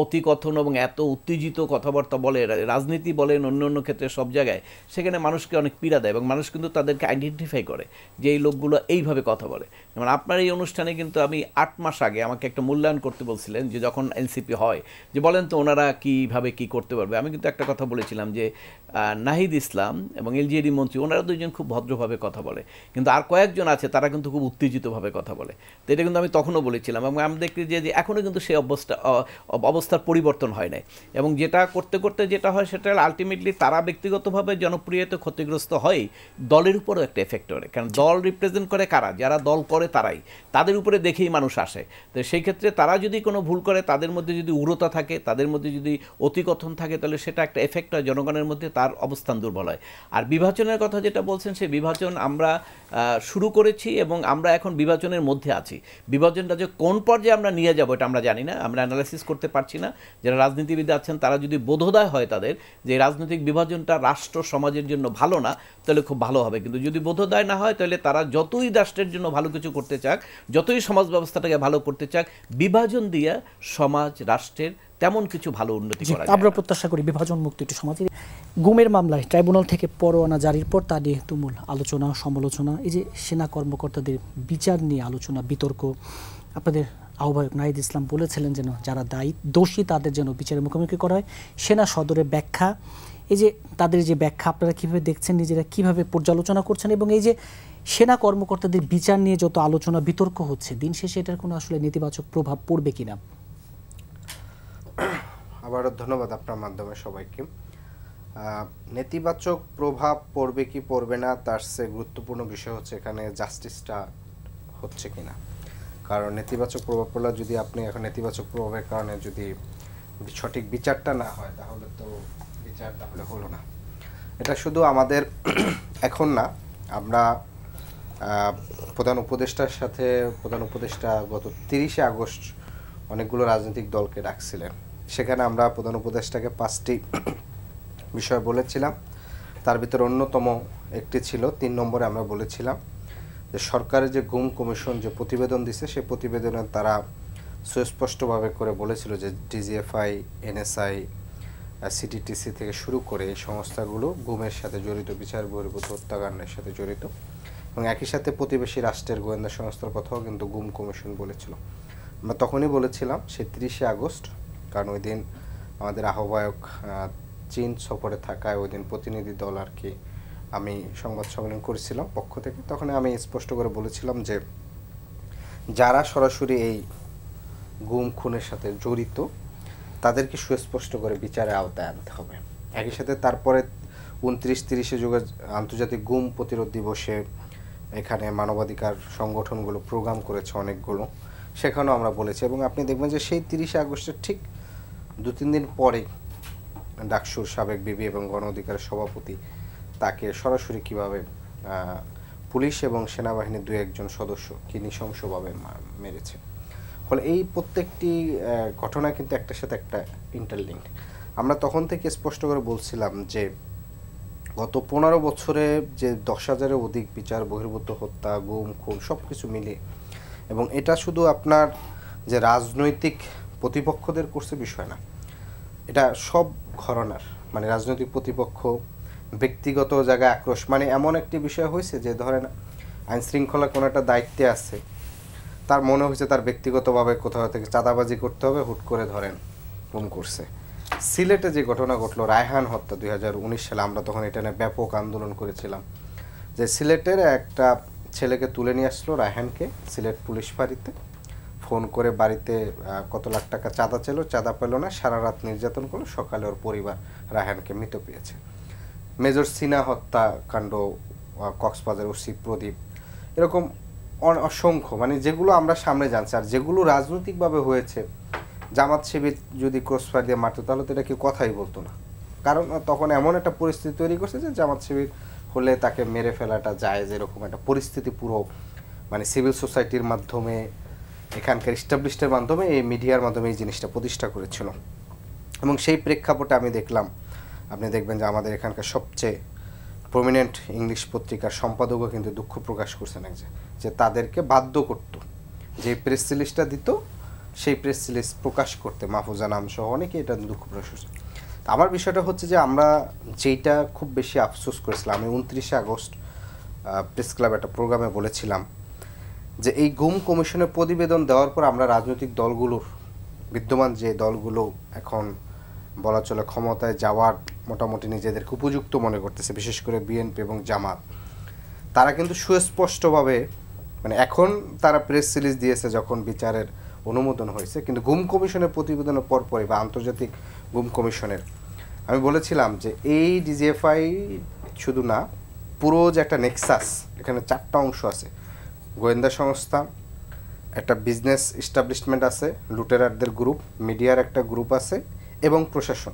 অতিকথন এবং এত উত্তেজিত কথাবার্তা বলে, রাজনীতি বলেন অন্য অন্য ক্ষেত্রে সব জায়গায়, সেখানে মানুষকে অনেক পীড়া দেয় এবং মানুষ কিন্তু তাদেরকে আইডেন্টিফাই করে যে এই লোকগুলো এইভাবে কথা বলে। যেমন আপনার এই অনুষ্ঠানে কিন্তু আমি 8 মাস আগে আমাকে একটা মূল্যায়ন করতে বলছিলেন যে যখন এনসিপি হয়, যে বলেন তো ওনারা কীভাবে কী করতে পারবে। আমি কিন্তু একটা কথা বলেছিলাম যে নাহিদ ইসলাম এবং এলজিইডি মন্ত্রী, ওনারা দুইজন খুব ভদ্রভাবে কথা বলে, কিন্তু আর কয়েকজন আছে তারা কিন্তু খুব উত্তেজিতভাবে কথা বলে। তো এটা কিন্তু আমি তখনও বলেছিলাম এবং আমি দেখি যে এখনও কিন্তু সেই অবস্থার পরিবর্তন হয় নাই। এবং যেটা করতে করতে যেটা হয় সেটা আলটিমেটলি তারা ব্যক্তিগতভাবে জনপ্রিয়তে ক্ষতিগ্রস্ত হয়, দলের উপরও একটা এফেক্ট করে। কারণ দল রিপ্রেজেন্ট করে কারা? যারা দল করে তারাই, তাদের উপরে দেখেই মানুষ আসে। তো সেই ক্ষেত্রে তারা যদি কোনো ভুল করে, তাদের মধ্যে যদি উগ্রতা থাকে, তাদের মধ্যে যদি অতিকথন থাকে, তাহলে সেটা একটা এফেক্ট হয় জনগণের মধ্যে, তার অবস্থান দুর্বল হয়। আর বিভাজনের কথা যেটা বলছেন, সেই বিভাজন আমরা শুরু করেছি এবং আমরা এখন বিভাজনের মধ্যে আছি। বিভাজনটা যে কোন পর্যায়ে আমরা নিয়ে যাব এটা আমরা জানি না, আমরা অ্যানালাইসিস করতে পারছি না। যারা রাজনীতিবিদ আছেন তারা যদি বোধোদয় হয় তাদের যে রাজনৈতিক বিভাজনটা রাষ্ট্র সমাজের জন্য ভালো না, তাহলে খুব ভালো হবে। কিন্তু যদি বোধোদয় না হয়, তাহলে তারা যতই রাষ্ট্রের জন্য ভালো কিছু করতে চাক, যতই সমাজ ব্যবস্থাটাকে ভালো করতে চাক, বিভাজন দিয়ে সমাজ রাষ্ট্রের তেমন কিছু ভালো উন্নতি করা যায় না। আমরা প্রত্যাশা করি বিভাজন মুক্ত একটি সমাজে। গুমের মামলায় ট্রাইব্যুনাল থেকে পরোয়ানা জারির পর তা নিয়ে তুমুল আলোচনা সমালোচনা, এই যে সেনা কর্মকর্তাদের বিচার নিয়ে আলোচনা বিতর্ক, আপনাদের আহ্বায়ক নাহিদ ইসলাম বলেছিলেন যেন যারা দোষী তাদের যেন বিচারের মুখোমুখি করা হয়। সেনা সদরের ব্যাখ্যা, এই যে তাদের যে ব্যাখ্যা আপনারা কীভাবে দেখছেন, নিজেরা কীভাবে পর্যালোচনা করছেন, এবং এই যে সেনা কর্মকর্তাদের বিচার নিয়ে যত আলোচনা বিতর্ক হচ্ছে, দিন শেষে এটার কোনো আসলে নেতিবাচক প্রভাব পড়বে কিনা? আবারও ধন্যবাদ আপনার মাধ্যমে সবাইকে। নেতিবাচক প্রভাব পড়বে কি পড়বে না তার চেয়ে গুরুত্বপূর্ণ বিষয় হচ্ছে এখানে জাস্টিসটা হচ্ছে কিনা। কারণ নেতিবাচক প্রভাব পড়লে যদি আপনি এখন নেতিবাচক প্রভাবের কারণে যদি সঠিক বিচারটা না হয়, তাহলে তো বিচার তাহলে হলো না। এটা শুধু আমাদের এখন না, আমরা প্রধান উপদেষ্টা গত 30শে আগস্ট অনেকগুলো রাজনৈতিক দলকে ডাকছিলেন। সেখানে আমরা প্রধান উপদেষ্টাকে 5টি বিষয় বলেছিলাম। তার ভিতরে অন্যতম একটি ছিল 3 নম্বরে আমরা বলেছিলাম যে সরকারের যে গুম কমিশন যে প্রতিবেদন দিছে, সেই প্রতিবেদনে তারা সুস্পষ্টভাবে করে বলেছিল যে ডিজিএফআই, এনএসআই, সিটিটিসি থেকে শুরু করে এই সংস্থাগুলো গুমের সাথে জড়িত, বিচার বহির্ভূত হত্যাকাণ্ডের সাথে জড়িত, এবং একই সাথে প্রতিবেশী রাষ্ট্রের গোয়েন্দা সংস্থার কথাও কিন্তু গুম কমিশন বলেছিল। আমরা তখনই বলেছিলাম সে 30শে আগস্ট, কারণ ওই দিন আমাদের আহ্বায়ক চীন সফরে থাকায় ওই দিন প্রতিনিধি দল আর কি আমি সংবাদ সম্মেলন করেছিলাম পক্ষ থেকে। তখন আমি স্পষ্ট করে বলেছিলাম যে যারা সরাসরি এই গুম খুনের সাথে জড়িত তাদেরকে সুস্পষ্ট করে বিচারের আওতায় আনতে হবে। একই সাথে তারপরে 29-30শে আন্তর্জাতিক গুম প্রতিরোধ দিবসে এখানে মানবাধিকার সংগঠনগুলো প্রোগ্রাম করেছে অনেকগুলো, সেখানেও আমরা বলেছি। এবং আপনি দেখবেন যে সেই 30শে আগস্টের ঠিক 2-3 দিন পরেই ডাকসুর সাবেক বিবি এবং গণ অধিকারের সভাপতি তাকে সরাসরি কিভাবে পুলিশ এবং সেনাবাহিনীর 2-1 সদস্য কি নৃশংসভাবে মেরেছে। ফলে এই প্রত্যেকটি ঘটনা কিন্তু একটার সাথে একটা ইন্টারলিঙ্কড। আমরা তখন থেকে স্পষ্ট করে বলছিলাম যে গত 15 বছরে যে 10,000-এর অধিক বিচার বহির্ভূত হত্যা, গুম, খুন সব কিছু মিলিয়ে, এবং এটা শুধু আপনার যে রাজনৈতিক প্রতিপক্ষদের করছে বিষয় না, এটা সব ঘরানার, মানে রাজনৈতিক প্রতিপক্ষ, ব্যক্তিগত জায়গায় আক্রোশ, মানে এমন একটি বিষয় হয়েছে যে ধরেন আইন শৃঙ্খলা কোনো একটা দায়িত্বে আছে, তার মনে হয়েছে তার ব্যক্তিগতভাবে কোথাও থেকে চাঁদাবাজি করতে হবে, হুট করে ধরেন গুম করছে। সিলেটে যে ঘটনা ঘটলো রায়হান হত্যা 2019 সালে, আমরা তখন এটা নিয়ে ব্যাপক আন্দোলন করেছিলাম যে সিলেটের একটা ছেলেকে তুলে নিয়ে আসলো রায়হানকে সিলেট পুলিশ ফাঁড়িতে, ফোন করে বাড়িতে কত লাখ টাকা চাঁদা ছিল, চাঁদা পেল না, সারা রাত নির্যাতন করলো, সকালে ওর পরিবার রায়হানকে মৃত পেয়েছে। মেজর সিনা হত্যাকাণ্ড কক্সবাজার ওসি প্রদীপ, এরকম অসংখ্য, মানে যেগুলো আমরা সামনে জানছি। আর যেগুলো রাজনৈতিকভাবে হয়েছে, জামাত শিবির যদি ক্রসফায়ার দিয়ে মারতো তাহলে তো এটা কেউ কথাই বলতো না, কারণ তখন এমন একটা পরিস্থিতি তৈরি করছে যে জামাত শিবির হলে তাকে মেরে ফেলাটা যায়, যেরকম একটা পরিস্থিতি পুরো মানে সিভিল সোসাইটির মাধ্যমে, এখানকার স্টাবলিশডের মাধ্যমে, এই মিডিয়ার মাধ্যমে এই জিনিসটা প্রতিষ্ঠা করেছিল। এবং সেই প্রেক্ষাপটে আমি দেখলাম, আপনি দেখবেন যে আমাদের এখানকার সবচেয়ে প্রমিনেন্ট ইংলিশ পত্রিকার সম্পাদকও কিন্তু দুঃখ প্রকাশ করছেন যে তাদেরকে বাধ্য করত, যে প্রেস রিলিজটা দিত সেই প্রেস রিলিজ প্রকাশ করতে, মাহফুজা নাম সহ অনেকে এটা দুঃখ প্রকাশ করছে। আমার বিষয়টা হচ্ছে যে আমরা যেইটা খুব বেশি আফসোস করেছিলাম, আমি 29শে আগস্ট প্রেস ক্লাব একটা প্রোগ্রামে বলেছিলাম যে এই গুম কমিশনের প্রতিবেদন দেওয়ার পর আমরা রাজনৈতিক দলগুলোর, বিদ্যমান যে দলগুলো এখন বলা চলে ক্ষমতায় যাওয়ার মোটামুটি নিজেদেরকে উপযুক্ত মনে করতেছে, বিশেষ করে বিএনপি এবং জামাত, তারা কিন্তু সুস্পষ্টভাবে, মানে এখন তারা প্রেস রিলিজ দিয়েছে যখন বিচারের অনুমোদন হয়েছে, কিন্তু গুম কমিশনের প্রতিবেদনের পরপরই বা আন্তর্জাতিক গুম কমিশনের, আমি বলেছিলাম যে এই ডিজিএফআই শুধু না, পুরো যে একটা নেক্সাস, এখানে 4টা অংশ আছে, গোয়েন্দা সংস্থা, একটা বিজনেস এস্টাবলিশমেন্ট আছে, লুটেরারদের গ্রুপ, মিডিয়ার একটা গ্রুপ আছে, এবং প্রশাসন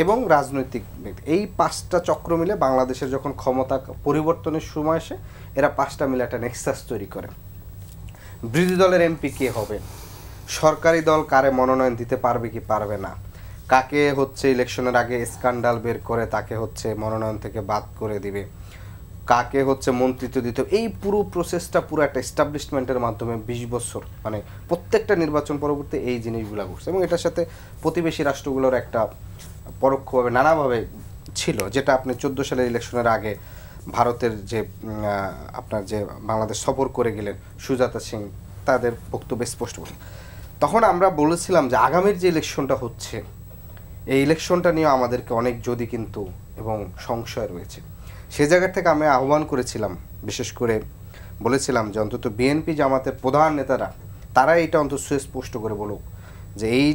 এবং রাজনৈতিক ব্যক্তি, এই 5টা চক্র মিলে বাংলাদেশের যখন ক্ষমতা পরিবর্তনের সময় আসে, এরা 5টা মিলে একটা নেক্সাস তৈরি করে। বিরোধী দলের এমপি কে হবে, সরকারি দল কারে মনোনয়ন দিতে পারবে কি পারবে না, কাকে হচ্ছে ইলেকশনের আগে স্ক্যান্ডাল বের করে তাকে হচ্ছে মনোনয়ন থেকে বাদ করে দিবে, কাকে হচ্ছে মন্ত্রিত্ব দিতে, এই পুরো প্রসেসটা পুরো একটা এস্টাবলিশমেন্টের মাধ্যমে 20 বছর, মানে প্রত্যেকটা নির্বাচন পরবর্তী এই জিনিসগুলো ঘটছে। এবং এটার সাথে প্রতিবেশী রাষ্ট্রগুলোর একটা পরোক্ষভাবে নানাভাবে ছিল, যেটা আপনি 14 সালের ইলেকশনের আগে ভারতের যে আপনার যে বাংলাদেশ সফর করে গেলেন সুজাতা সিং, তাদের বক্তব্য স্পষ্ট করে। তখন আমরা বলেছিলাম যে আগামীর যে ইলেকশনটা হচ্ছে, এই ইলেকশনটা নিয়ে আমাদেরকে অনেক যদি কিন্তু এবং সংশয় রয়েছে। সে জায়গা থেকে আমি আহ্বান করেছিলাম, বিশেষ করে বলেছিলাম যে অন্তত বিএনপি জামাতের প্রধান নেতারা তারা এটা অন্তত সুস্পষ্ট করে বলুক যে এই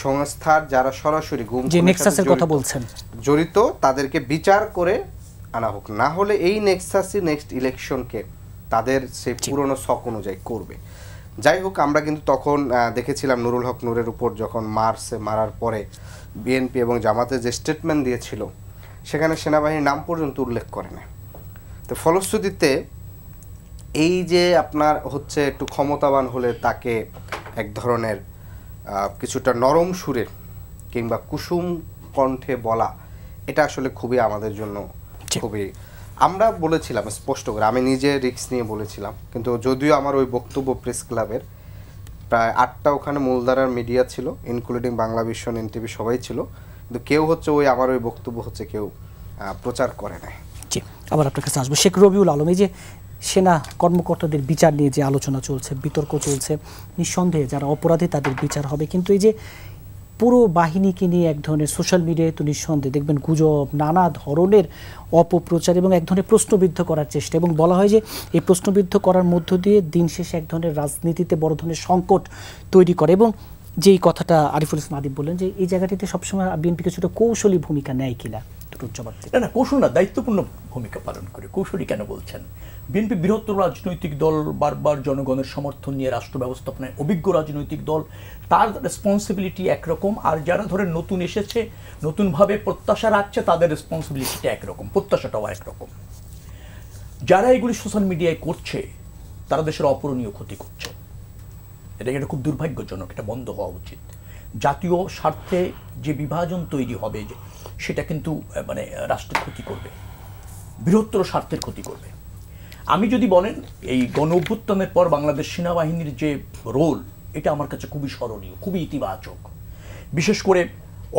সংস্থার যারা সরাসরি গুম নেক্সাসের কথা বলছেন জড়িত, তাদেরকে বিচার করে আনা হোক, না হলে এই নেক্সাসই নেক্সট ইলেকশনকে তাদের সেই পুরনো শখ অনুযায়ী করবে। যাই হোক, আমরা কিন্তু তখন দেখেছিলাম নুরুল হক নূরের উপর যখন মারার পরে বিএনপি এবং জামাতে যে স্টেটমেন্ট দিয়েছিল, সেখানে সেনাবাহিনীর নাম পর্যন্ত উল্লেখ করে না। তো ফলশ্রুতিতে এই যে আপনার হচ্ছে একটু ক্ষমতাবান হলে তাকে এক ধরনের কিছুটা নরম সুরে কিংবা কুসুম কণ্ঠে বলা, এটা আসলে খুবই আমাদের জন্য খুবই, আমরা বলেছিলাম স্পষ্ট করে, আমি নিজে রিস্ক নিয়ে বলেছিলাম, কিন্তু যদিও আমার ওই বক্তব্য প্রেস ক্লাবের প্রায় 8টা ওখানে মূলধারার মিডিয়া ছিল, ইনক্লুডিং বাংলা ভিশন, এনটিভি সবাই ছিল, কিন্তু কেউ হচ্ছে ওই আমার ওই বক্তব্য হচ্ছে কেউ প্রচার করে নাই। জি, আবার আপনার কাছে আসবো। শেখ রবিউল আলম, এই যে সেনা কর্মকর্তাদের বিচার নিয়ে যে আলোচনা চলছে, বিতর্ক চলছে, নিঃসন্দেহে যারা অপরাধী তাদের বিচার হবে, কিন্তু এই যে পুরো বাহিনীকে নিয়ে এক ধরনের সোশ্যাল মিডিয়ায় তো নিঃসন্দেহে দেখবেন গুজব, নানা ধরনের অপপ্রচার এবং এক ধরনের প্রশ্নবিদ্ধ করার চেষ্টা, এবং বলা হয় যে এই প্রশ্নবিদ্ধ করার মধ্য দিয়ে দিন শেষে এক ধরনের রাজনীতিতে বড় ধরনের সংকট তৈরি করে। এবং যেই কথাটা আরিফুল ইসলাম আদিব বললেন যে এই জায়গাটিতে সবসময় বিএনপি কিছুটা কৌশলী ভূমিকা নেয় কিনা, না কৌশল না, দায়িত্বপূর্ণ ভূমিকা পালন করে। কৌশলী কেন বলছেন? বিএনপি বৃহত্তর রাজনৈতিক দল, বারবার জনগণের সমর্থন নিয়ে রাষ্ট্র ব্যবস্থাপনায় অভিজ্ঞ রাজনৈতিক দল, তার রেসপন্সিবিলিটি একরকম, আর যারা ধরেন নতুন এসেছে, নতুনভাবে প্রত্যাশা রাখছে, তাদের রেসপন্সিবিলিটিটা একরকম, প্রত্যাশাটাও একরকম। যারা এগুলি সোশ্যাল মিডিয়ায় করছে তারা দেশের অপূরণীয় ক্ষতি করছে। এটা খুব দুর্ভাগ্যজনক, এটা বন্ধ হওয়া উচিত। জাতীয় স্বার্থে যে বিভাজন তৈরি হবে সেটা কিন্তু মানে রাষ্ট্রের ক্ষতি করবে, বৃহত্তর স্বার্থের ক্ষতি করবে। আমি যদি বলেন এই গণ অভ্যুত্থানের পর বাংলাদেশ সেনাবাহিনীর যে রোল, এটা আমার কাছে খুবই স্মরণীয়, খুবই ইতিবাচক। বিশেষ করে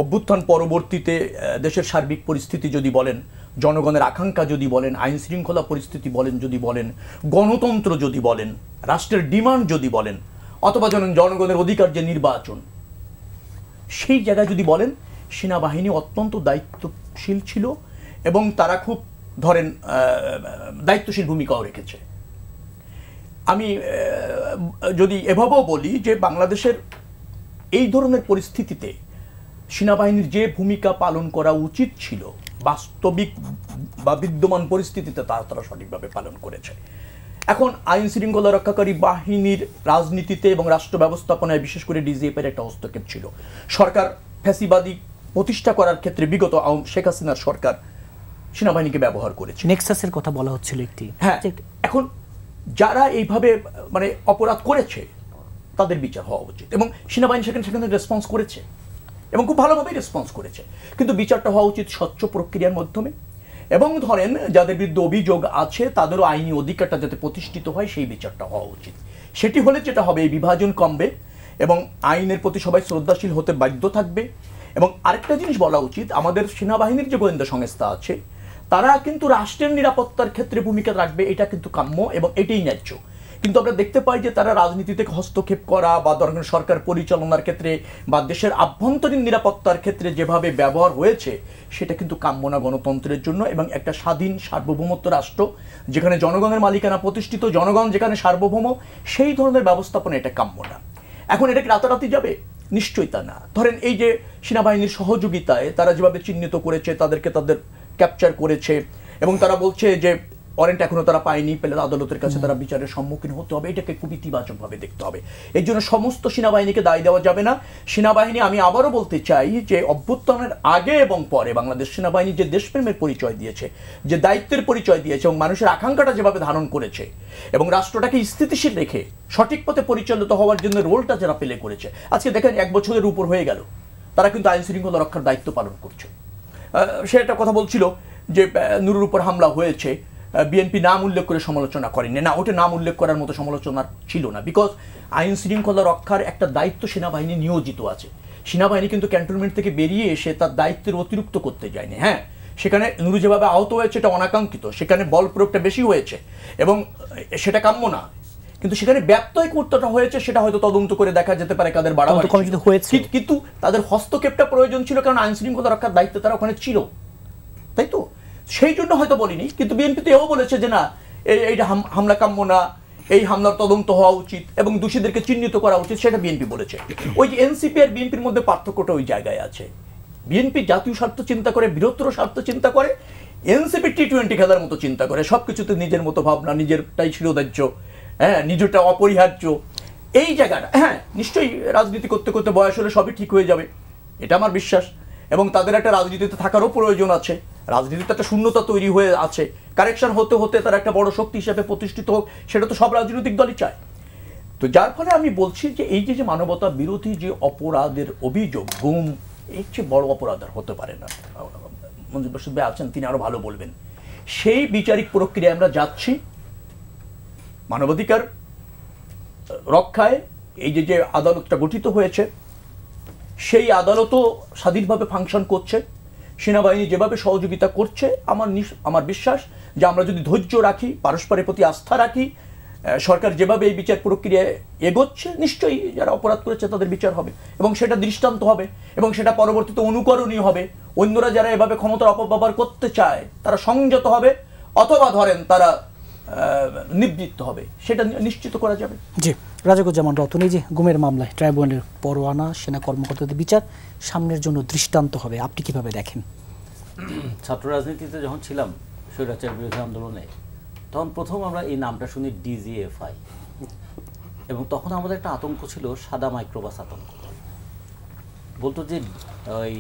অভ্যুত্থান পরবর্তীতে দেশের সার্বিক পরিস্থিতি যদি বলেন, জনগণের আকাঙ্ক্ষা যদি বলেন, আইন শৃঙ্খলা পরিস্থিতি বলেন যদি বলেন, গণতন্ত্র যদি বলেন, রাষ্ট্রের ডিমান্ড যদি বলেন, অথবা জনগণের অধিকার যে নির্বাচন, সেই জায়গায় যদি বলেন, সেনাবাহিনী অত্যন্ত দায়িত্বশীল ছিল এবং তারা খুব ধরেন দায়িত্বশীল ভূমিকাও রেখেছে। আমি যদি এভাবেও বলি যে বাংলাদেশের এই ধরনের পরিস্থিতিতে সেনাবাহিনীর যে ভূমিকা পালন করা উচিত ছিল, বাস্তবিক বা বিদ্যমান পরিস্থিতিতে তারা সঠিকভাবে পালন করেছে। এখন আইন শৃঙ্খলা রক্ষাকারী বাহিনীর রাজনীতিতে এবং রাষ্ট্র ব্যবস্থাপনায় বিশেষ করে ডিজিএফের একটা হস্তক্ষেপ ছিল। সরকার ফ্যাসিবাদী প্রতিষ্ঠা করার ক্ষেত্রে বিগত শেখ হাসিনার সরকার সেনাবাহিনীকে ব্যবহার করেছে। নেক্সাসের কথা বলা হচ্ছিল একটি। হ্যাঁ, এখন যারা এইভাবে মানে অপরাধ করেছে তাদের বিচার হওয়া উচিত, এবং সেনাবাহিনী সেখানে রেসপন্স করেছে এবং খুব ভালোভাবেই রেসপন্স করেছে, কিন্তু বিচারটা হওয়া উচিত স্বচ্ছ প্রক্রিয়ার মাধ্যমে। এবং ধরেন যাদের বিরুদ্ধে অভিযোগ আছে তাদেরও আইনি অধিকারটা যাতে প্রতিষ্ঠিত হয় সেই বিচারটা হওয়া উচিত। সেটি হলে যেটা হবে, এই বিভাজন কমবে এবং আইনের প্রতি সবাই শ্রদ্ধাশীল হতে বাধ্য থাকবে। এবং আরেকটা জিনিস বলা উচিত, আমাদের সেনাবাহিনীর যে গোয়েন্দা সংস্থা আছে তারা কিন্তু রাষ্ট্রের নিরাপত্তার ক্ষেত্রে ভূমিকা রাখবে, এটা কিন্তু কাম্য এবং এটাই ন্যায্য। কিন্তু আমরা দেখতে পাই যে তারা রাজনীতিতে হস্তক্ষেপ করা বা ধরেন সরকার পরিচালনার ক্ষেত্রে বা দেশের আভ্যন্তরীণ নিরাপত্তার ক্ষেত্রে যেভাবে ব্যবহার হয়েছে সেটা কিন্তু কাম্য না গণতন্ত্রের জন্য। এবং একটা স্বাধীন সার্বভৌমত্ব রাষ্ট্র যেখানে জনগণের মালিকানা প্রতিষ্ঠিত, জনগণ যেখানে সার্বভৌম, সেই ধরনের ব্যবস্থাপনা এটা কাম্য না। এখন এটা কি রাতারাতি যাবে? নিশ্চয়ই তা না। ধরেন এই যে সেনাবাহিনীর সহযোগিতায় তারা যেভাবে চিহ্নিত করেছে, তাদেরকে তাদের ক্যাপচার করেছে এবং তারা বলছে যে ওয়ারেন্ট এখনো তারা পায়নি, পেলে আদালতের কাছে তারা বিচারের সম্মুখীন হতে হবে, এটাকে খুব ইতিবাচকভাবে দেখতে হবে। এই জন্য সমস্ত সেনাবাহিনীকে দায় দেওয়া যাবে না। সেনাবাহিনী, আমি আবারও বলতে চাই যে অভ্যুত্থানের আগে এবং পরে বাংলাদেশ সেনাবাহিনী যে দেশপ্রেমের পরিচয় দিয়েছে, যে দায়িত্বের পরিচয় দিয়েছে এবং মানুষের আকাঙ্ক্ষাটা যেভাবে ধারণ করেছে এবং রাষ্ট্রটাকে স্থিতিশীল রেখে সঠিক পথে পরিচালিত হওয়ার জন্য রোলটা যারা প্লে করেছে, আজকে দেখেন 1 বছরের উপর হয়ে গেল তারা কিন্তু আইন শৃঙ্খলা রক্ষার দায়িত্ব পালন করছে। সে একটা কথা বলছিল যে নুরুর উপর হামলা হয়েছে, বিএনপি নাম উল্লেখ করে সমালোচনা করেনি। না, ওটা নাম উল্লেখ করার মতো সমালোচনা ছিল না, বিকজ আইন শৃঙ্খলা রক্ষার একটা দায়িত্ব সেনাবাহিনী নিয়োজিত আছে। সেনাবাহিনী কিন্তু ক্যান্টনমেন্ট থেকে বেরিয়ে এসে তার দায়িত্বের অতিরিক্ত করতে যায়নি। হ্যাঁ, সেখানে নুরু যেভাবে আহত হয়েছে এটা অনাকাঙ্ক্ষিত, সেখানে বল প্রয়োগটা বেশি হয়েছে এবং সেটা কাম্য না, কিন্তু সেখানে ব্যত্যয় করতেটা হয়েছে সেটা হয়তো তদন্ত করে দেখা যেতে পারে কাদের বাড়াবাড়ি হয়েছে, কিন্তু তাদের হস্তক্ষেপটা প্রয়োজন ছিল, কারণ আইন শৃঙ্খলা রক্ষার দায়িত্ব তারা ওখানে ছিল, তাই তো? সেই জন্য হয়তো বলিনি, কিন্তু বিএনপি তো এও বলেছে যে না, এইটা হামলা কাম্য না, এই হামলার তদন্ত হওয়া উচিত এবং দোষীদেরকে চিহ্নিত করা উচিত, সেটা বিএনপি বলেছে। ওই যে এনসিপি আর বিএনপির মধ্যে পার্থক্যটা ওই জায়গায় আছে। বিএনপি জাতীয় স্বার্থ চিন্তা করে, বৃহত্তর স্বার্থ চিন্তা করে, এনসিপি টি-20 খেলার মতো চিন্তা করে, সবকিছুতে নিজের মতো ভাবনা, নিজেরটাই শিরোধার্য, হ্যাঁ, নিজেরটা অপরিহার্য, এই জায়গাটা। হ্যাঁ, নিশ্চয়ই রাজনীতি করতে করতে বয়স হলে সবই ঠিক হয়ে যাবে, এটা আমার বিশ্বাস, এবং তাদের একটা রাজনীতিতে থাকারও প্রয়োজন আছে। রাজনীতিতে একটা শূন্যতা তৈরি হয়ে আছে, কারেকশন হতে হতে তারা একটা বড় শক্তি হিসেবে প্রতিষ্ঠিত হোক, সেটা তো সব রাজনৈতিক দলই চায়। তো যার ফলে আমি বলছি যে এই যে মানবতা বিরোধী যে অপরাধের অভিযোগ, গুম, এর চেয়ে বড় অপরাধ আর হতে পারে না। মঞ্জুর বশির ভাই আছেন, তিনি আরো ভালো বলবেন। সেই বিচারিক প্রক্রিয়ায় আমরা যাচ্ছি, মানবাধিকার রক্ষায় এই যে আদালতটা গঠিত হয়েছে সেই আদালতও স্বাধীনভাবে ফাংশন করছে, সেনাবাহিনী যেভাবে সহযোগিতা করছে, আমার বিশ্বাস যে আমরা যদি ধৈর্য রাখি, পারস্পরের প্রতি আস্থা রাখি, সরকার যেভাবে এই বিচার প্রক্রিয়ায় এগোচ্ছে, নিশ্চয়ই যারা অপরাধ করেছে তাদের বিচার হবে এবং সেটা দৃষ্টান্ত হবে এবং সেটা পরবর্তীতে অনুকরণীয় হবে। অন্যরা যারা এভাবে ক্ষমতার অপব্যবহার করতে চায় তারা সংযত হবে অথবা ধরেন তারা নিবৃত্ত হবে, সেটা নিশ্চিত করা যাবে। জি, রাজাকুজ্জামান রতন, এই যে গুমের মামলায় ট্রাইব্যুনালের পরোয়ানা, সেনা কর্মকর্তাদের বিচার সামনের জন্য দৃষ্টান্ত হবে, আপনি কিভাবে দেখেন? ছাত্র রাজনীতিতে যখন ছিলাম স্বৈরাচার বিরোধী আন্দোলনে, তখন প্রথম আমরা এই নামটা শুনি ডিজিএফআই, এবং তখন আমাদের একটা আতঙ্ক ছিল, সাদা মাইক্রোবাস আতঙ্ক। বলতো যে ওই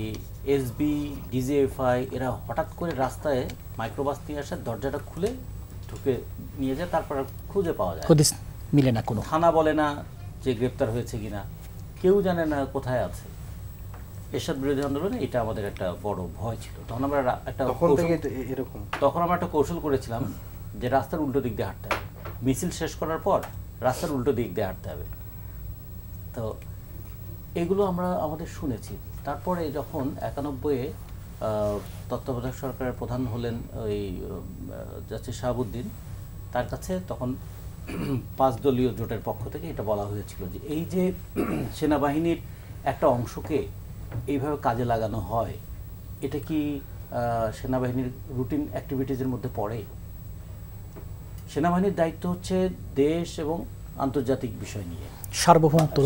এসবি, ডিজিএফআই এরা হঠাৎ করে রাস্তায় মাইক্রোবাস নিয়ে আসে, দরজাটা খুলে ঢুকে নিয়ে যায়, তারপর খুঁজে পাওয়া যায়, মিলে না, কোনো থানা বলে না যে গ্রেপ্তার হয়েছে কিনা, কেউ জানে না কোথায় আছে। এরশাদ বিরোধী আন্দোলনে এটা আমাদের একটা বড় ভয় ছিল। তখন আমরা একটা কৌশল করেছিলাম যে রাস্তার উল্টো দিক দিয়ে হাঁটতে হবে, মিছিল শেষ করার পর রাস্তার উল্টো দিক দিয়ে হাঁটতে হবে। তো এগুলো আমরা আমাদের শুনেছি। তারপরে যখন 91-এ তত্ত্বাবধায়ক সরকারের প্রধান হলেন ওই জাস্টিস শাহাবুদ্দিন, তার কাছে তখন 5 দলীয় জোটের পক্ষ থেকে এটা বলা হয়েছিল যে এই যে সেনাবাহিনীর একটা অংশকে এইভাবে কাজে লাগানো হয়, এটা কি সেনাবাহিনীর রুটিন অ্যাক্টিভিটিজের মধ্যে পড়ে? সেনাবাহিনীর দায়িত্ব হচ্ছে দেশ এবং আন্তর্জাতিক বিষয় নিয়ে সার্বভৌমত্ব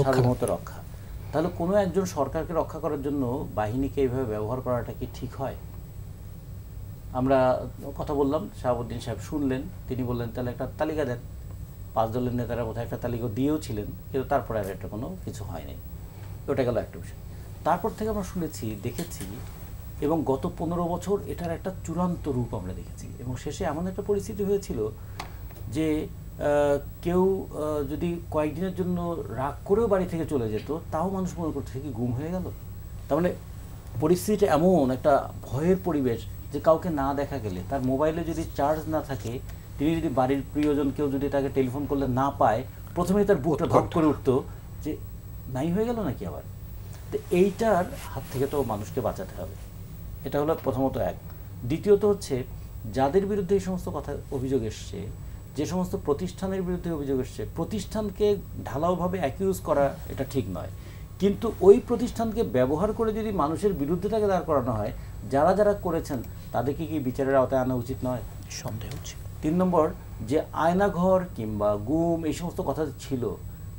রক্ষা। তাহলে কোনো একজন সরকারকে রক্ষা করার জন্য বাহিনীকে এইভাবে ব্যবহার করাটা কি ঠিক হয়? আমরা কথা বললাম, শাহাবুদ্দিন সাহেব শুনলেন, তিনি বললেন তাহলে একটা তালিকা দেন। 5 দলের নেতারা বোধহয় একটা তালিকা দিয়েও ছিলেন, কিন্তু তারপরে আর একটা কোনো কিছু হয়নি। ওটা গেল একটা বিষয়। তারপর থেকে আমরা শুনেছি, দেখেছি, এবং গত 15 বছর এটার একটা চূড়ান্ত রূপ আমরা দেখেছি, এবং শেষে এমন একটা পরিস্থিতি হয়েছিল যে কেউ যদি কয়েকদিনের জন্য রাগ করেও বাড়ি থেকে চলে যেত, তাও মানুষ মনে করছে কি গুম হয়ে গেল। তার মানে পরিস্থিতিটা এমন একটা ভয়ের পরিবেশ যে কাউকে না দেখা গেলে, তার মোবাইলে যদি চার্জ না থাকে, তিনি যদি বাড়ির প্রিয়জন কেউ যদি তাকে টেলিফোন করলে না পায়, প্রথমেই তার বুকটা ধপ করে উঠতো যে নাই হয়ে গেল নাকি আবার। তো এইটার হাত থেকে তো মানুষকে বাঁচাতে হবে, এটা হলো প্রথমত এক। দ্বিতীয়ত হচ্ছে যাদের বিরুদ্ধে এই সমস্ত কথা অভিযোগ এসছে, যে সমস্ত প্রতিষ্ঠানের বিরুদ্ধে অভিযোগ এসছে, প্রতিষ্ঠানকে ঢালাওভাবে অ্যাকিউজ করা এটা ঠিক নয়, কিন্তু ওই প্রতিষ্ঠানকে ব্যবহার করে যদি মানুষের বিরুদ্ধে তাকে দাঁড় করানো হয়, যারা যারা করেছেন তাদেরকে কি বিচারের আওতায় আনা উচিত নয়? সন্দেহ উচিত। 3 নম্বর, যে আয়নাঘর কিংবা গুম এই সমস্ত কথা ছিল,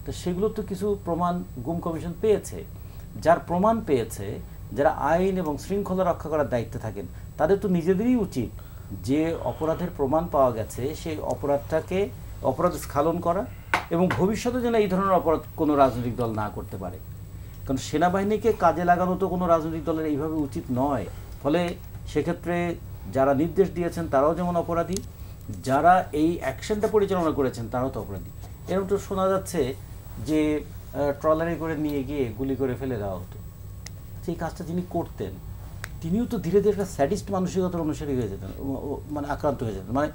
তো সেগুলো তো কিছু প্রমাণ গুম কমিশন পেয়েছে। যার প্রমাণ পেয়েছে, যারা আইন এবং শৃঙ্খলা রক্ষা করার দায়িত্বে থাকেন, তাদের তো নিজেদেরই উচিত যে অপরাধের প্রমাণ পাওয়া গেছে সেই অপরাধ স্খলন করা, এবং ভবিষ্যতে যেন এই ধরনের অপরাধ কোনো রাজনৈতিক দল না করতে পারে। কারণ সেনাবাহিনীকে কাজে লাগানো তো কোনো রাজনৈতিক দলের এইভাবে উচিত নয়। ফলে সেক্ষেত্রে যারা নির্দেশ দিয়েছেন তারাও যেমন অপরাধী, যারা এই অ্যাকশনটা পরিচালনা করেছেন তারাও তো অপরাধী। এরকম তো শোনা যাচ্ছে যে ট্রলারে করে নিয়ে গিয়ে গুলি করে ফেলে দেওয়া হতো। সেই কাজটা যিনি করতেন তিনিও তো ধীরে ধীরে একটা স্যাডিস্ট মানসিকতার অনুসারী হয়ে যেতেন, মানে আক্রান্ত হয়ে যেতেন। মানে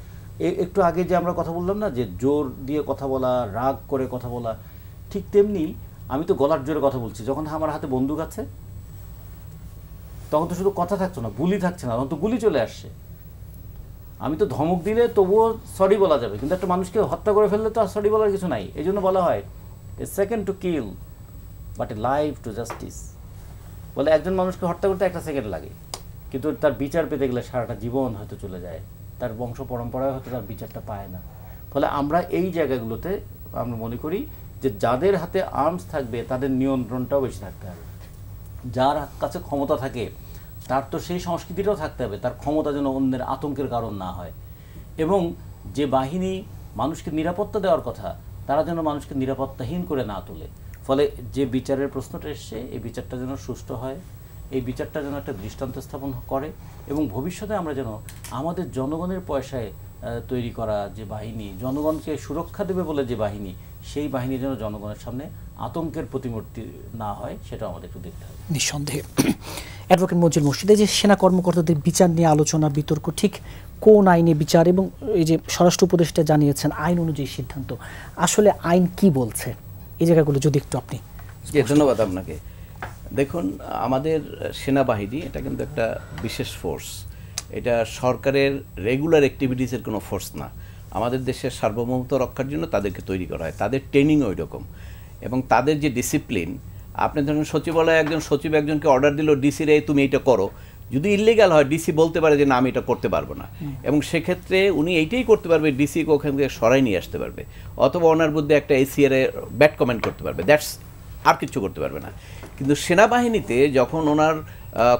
একটু আগে যে আমরা কথা বললাম না, যে জোর দিয়ে কথা বলা, রাগ করে কথা বলা, ঠিক তেমনি আমি তো গলার জোরে কথা বলছি, যখন আমার হাতে বন্দুক আছে তখন তো শুধু কথা থাকছে না, গুলি থাকছে না, তখন তো গুলি চলে আসছে। আমি তো ধমক দিলে তবুও সরি বলা যাবে, কিন্তু একটা মানুষকে হত্যা করে ফেললে তো আর সরি বলার কিছু নাই। এই জন্য বলা হয় a second to kill but a life to justice. বলে একজন মানুষকে হত্যা করতে 1 সেকেন্ড লাগে, কিন্তু তার বিচার পেতে গেলে সারাটা জীবন হয়তো চলে যায়, তার বংশ পরম্পরায় হয়তো তার বিচারটা পায় না। ফলে আমরা এই জায়গাগুলোতে আমরা মনে করি যে যাদের হাতে আর্মস থাকবে তাদের নিয়ন্ত্রণটাও বেশি থাকতে হবে। যার কাছে ক্ষমতা থাকে তার তো সেই সংস্কৃতিটাও থাকতে হবে, তার ক্ষমতা যেন অন্যের আতঙ্কের কারণ না হয়। এবং যে বাহিনী মানুষকে নিরাপত্তা দেওয়ার কথা, তারা যেন মানুষকে নিরাপত্তাহীন করে না তোলে। ফলে যে বিচারের প্রশ্নটা এসছে, এই বিচারটা যেন সুষ্ঠু হয়, এই বিচারটা যেন একটা দৃষ্টান্ত স্থাপন করে, এবং ভবিষ্যতে আমরা যেন আমাদের জনগণের পয়সায় তৈরি করা যে বাহিনী, জনগণকে সুরক্ষা দেবে বলে যে বাহিনী, সেই বাহিনী যেন জনগণের সামনে আতঙ্কের প্রতিমূর্তি না হয়, সেটা আমাদের একটু দেখতে হবে। নিঃসন্দেহে। অ্যাডভোকেট মজিল মুর্শিদ, এই যে সেনা কর্মকর্তাদের বিচার নিয়ে আলোচনা বিতর্ক, ঠিক কোন আইনে বিচার, এবং এই যে স্বরাষ্ট্র উপদেষ্টা জানিয়েছেন আইন অনুযায়ী সিদ্ধান্ত, আসলে আইন কি বলছে, এই জায়গাগুলো যদি একটু আপনি। ধন্যবাদ আপনাকে। দেখুন, আমাদের সেনাবাহিনী এটা কিন্তু একটা বিশেষ ফোর্স, এটা সরকারের রেগুলার অ্যাক্টিভিটিসের কোনো ফোর্স না। আমাদের দেশের সার্বভৌমত্ব রক্ষার জন্য তাদেরকে তৈরি করা হয়, তাদের ট্রেনিংও ওই রকম, এবং তাদের যে ডিসিপ্লিন, আপনি ধরুন সচিবালয়ে একজন সচিব একজনকে অর্ডার দিল ডিসি রে তুমি এটা করো, যদি ইলিগাল হয় ডিসি বলতে পারে যে না আমি এটা করতে পারবো না, এবং সেক্ষেত্রে উনি এইটাই করতে পারবে, ডিসিকে ওখান থেকে সরাই নিয়ে আসতে পারবে, অথবা ওনার মধ্যে একটা এসিআর এ ব্যাড কমেন্ট করতে পারবে, দ্যাটস, আর কিছু করতে পারবে না। কিন্তু সেনাবাহিনীতে যখন ওনার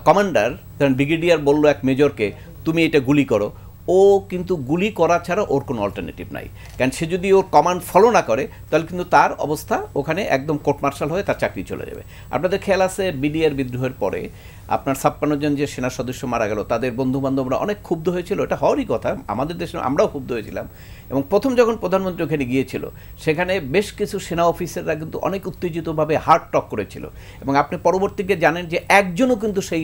কমান্ডার ধরেন ব্রিগেডিয়ার বললো এক মেজরকে তুমি এটা গুলি করো, ও কিন্তু গুলি করা ছাড়া ওর কোনো অল্টারনেটিভ নাই। কারণ সে যদি ওর কমান্ড ফলো না করে তাহলে কিন্তু তার অবস্থা ওখানে একদম কোর্ট মার্শাল হয়ে তার চাকরি চলে যাবে। আপনাদের খেয়াল আছে বিডিআর বিদ্রোহের পরে আপনার 56 জন যে সেনা সদস্য মারা গেল, তাদের বন্ধুবান্ধবরা অনেক ক্ষুব্ধ হয়েছিল, এটা হওয়ারই কথা, আমাদের দেশে আমরাও ক্ষুব্ধ হয়েছিলাম। এবং প্রথম যখন প্রধানমন্ত্রী ওখানে গিয়েছিল, সেখানে বেশ কিছু সেনা অফিসাররা কিন্তু অনেক উত্তেজিতভাবে হার্ড টক করেছিল, এবং আপনি পরবর্তীতে জানেন যে একজনও কিন্তু সেই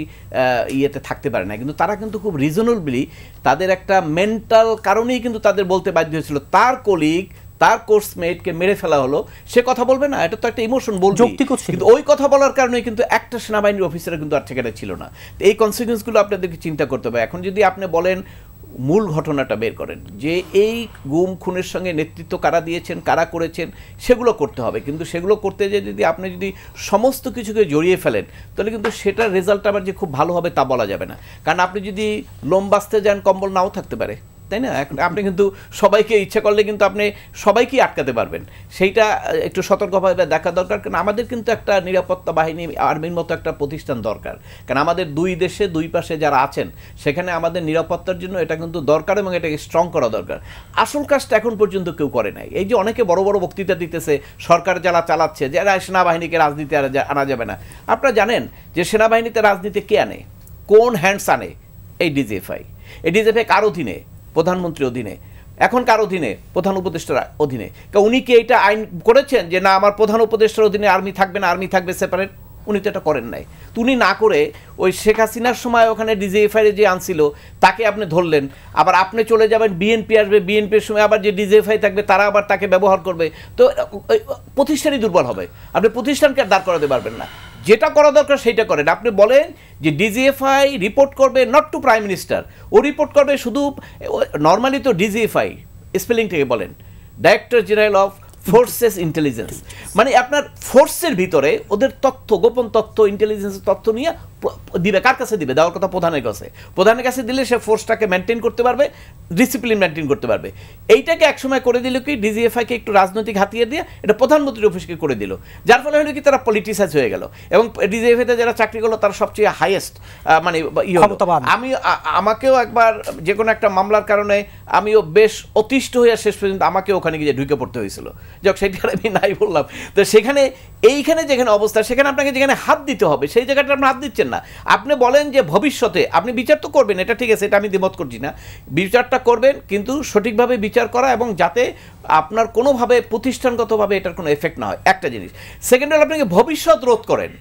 ইয়েতে থাকতে পারে না, কিন্তু তারা কিন্তু খুব রিজনেবলি তাদের একটা মেন্টাল কারণেই কিন্তু তাদের বলতে বাধ্য হয়েছিল, তার কলিগ তার কোর্সমেটকে মেরে ফেলা হলো, সে কথা বলবে না, এটা তো একটা ইমোশন বলবে, কিন্তু ওই কথা বলার কারণে কিন্তু একটা সেনাবাহিনীর অফিসার কিন্তু আর সেখানে ছিল না। এই কনসিকুয়েন্সগুলো আপনাদেরকে চিন্তা করতে হবে। এখন যদি আপনি বলেন মূল ঘটনাটা বের করেন, যে এই গুম খুনের সঙ্গে নেতৃত্ব কারা দিয়েছেন, কারা করেছেন, সেগুলো করতে হবে, কিন্তু সেগুলো করতে যে যদি আপনি যদি সমস্ত কিছুকে জড়িয়ে ফেলেন তাহলে কিন্তু সেটার রেজাল্ট আবার যে খুব ভালো হবে তা বলা যাবে না। কারণ আপনি যদি লোম বাঁচতে যান কম্বল নাও থাকতে পারে, তাই না? আপনি কিন্তু সবাইকে ইচ্ছা করলে কিন্তু আপনি সবাইকেই আটকাতে পারবেন, সেইটা একটু সতর্কভাবে দেখা দরকার। কারণ আমাদের কিন্তু একটা নিরাপত্তা বাহিনী, আর্মির মতো একটা প্রতিষ্ঠান দরকার, কারণ আমাদের দুই দেশে দুই পাশে যারা আছেন সেখানে আমাদের নিরাপত্তার জন্য এটা কিন্তু দরকার, এবং এটাকে স্ট্রং করা দরকার। আসল কাজটা এখন পর্যন্ত কেউ করে নাই। এই যে অনেকে বড় বড় বক্তৃতা দিতেছে সরকার যারা চালাচ্ছে যে সেনাবাহিনীকে রাজনীতি আনা যাবে না, আপনারা জানেন যে সেনাবাহিনীতে রাজনীতি কে আনে, কোন হ্যান্ডস আনে? এই ডিজিএফআই। এই ডিজিএফআই কার অধীনে? প্রধানমন্ত্রীর অধীনে। এখন কার অধীনে? প্রধান উপদেষ্টার অধীনে। উনি কি এটা আইন করেছেন যে না আমার প্রধান উপদেষ্টার অধীনে আর্মি থাকবে না, আর্মি থাকবে সেপারেট? উনি তো এটা করেন নাই। উনি না করে ওই শেখ হাসিনার সময় ওখানে ডিজিএফআই যে আনছিল তাকে আপনি ধরলেন, আবার আপনি চলে যাবেন বিএনপি আসবে, বিএনপির সময় আবার যে ডিজিএফআই থাকবে তারা আবার তাকে ব্যবহার করবে, তো প্রতিষ্ঠানই দুর্বল হবে। আপনি প্রতিষ্ঠানকে দাঁড় করাতে পারবেন না। যেটা করা দরকার সেইটা করেন। আপনি বলেন যে ডিজিএফআই রিপোর্ট করবে নট টু প্রাইম মিনিস্টার, ও রিপোর্ট করবে শুধু, নর্মালি তো ডিজিএফআই স্পেলিং থেকে বলেন director general of forces intelligence, মানে আপনার ফোর্সের ভিতরে ওদের তথ্য, গোপন তথ্য, ইন্টেলিজেন্সের তথ্য নিয়ে দিবে। কার কাছে দিবে? দেওয়ার কথা প্রধানের কাছে। প্রধানের কাছে দিলে সে ফোর্সটাকে মেনটেন করতে পারবে, ডিসিপ্লিন মেনটেন করতে পারবে। এইটাকে একসময় করে দিল কি, ডিজিএফআইকে একটু রাজনৈতিক হাতিয়ার দিয়ে এটা প্রধানমন্ত্রীর অফিসকে করে দিল, যার ফলে হলো কি তারা পলিটিসাইজ হয়ে গেল। এবং ডিজিএফআইতে যারা চাকরি করলো তারা সবচেয়ে হাইয়েস্ট মানে আমাকেও একবার যে কোনো একটা মামলার কারণে আমিও বেশ অতিষ্ঠ হয়ে শেষ পর্যন্ত আমাকে ওখানে গিয়ে ঢুকে পড়তে হয়েছিল। যাক, সেটা আমি নাই বললাম। তো সেখানে এইখানে যেখানে অবস্থা, সেখানে আপনাকে যেখানে হাত দিতে হবে সেই জায়গাটা আপনি হাত দিচ্ছেন না। আপনি বলেন যে ভবিষ্যতে আপনি বিচার তো করবেন, এটা ঠিক আছে, এটা আমি দ্বিমত করছি না, বিচারটা করবেন, কিন্তু সঠিকভাবে বিচার করা এবং যাতে আপনার কোনোভাবে প্রতিষ্ঠানগতভাবে এটার কোনো এফেক্ট না হয়, একটা জিনিস। সেকেন্ড হল আপনাকে ভবিষ্যৎ রোধ করেন।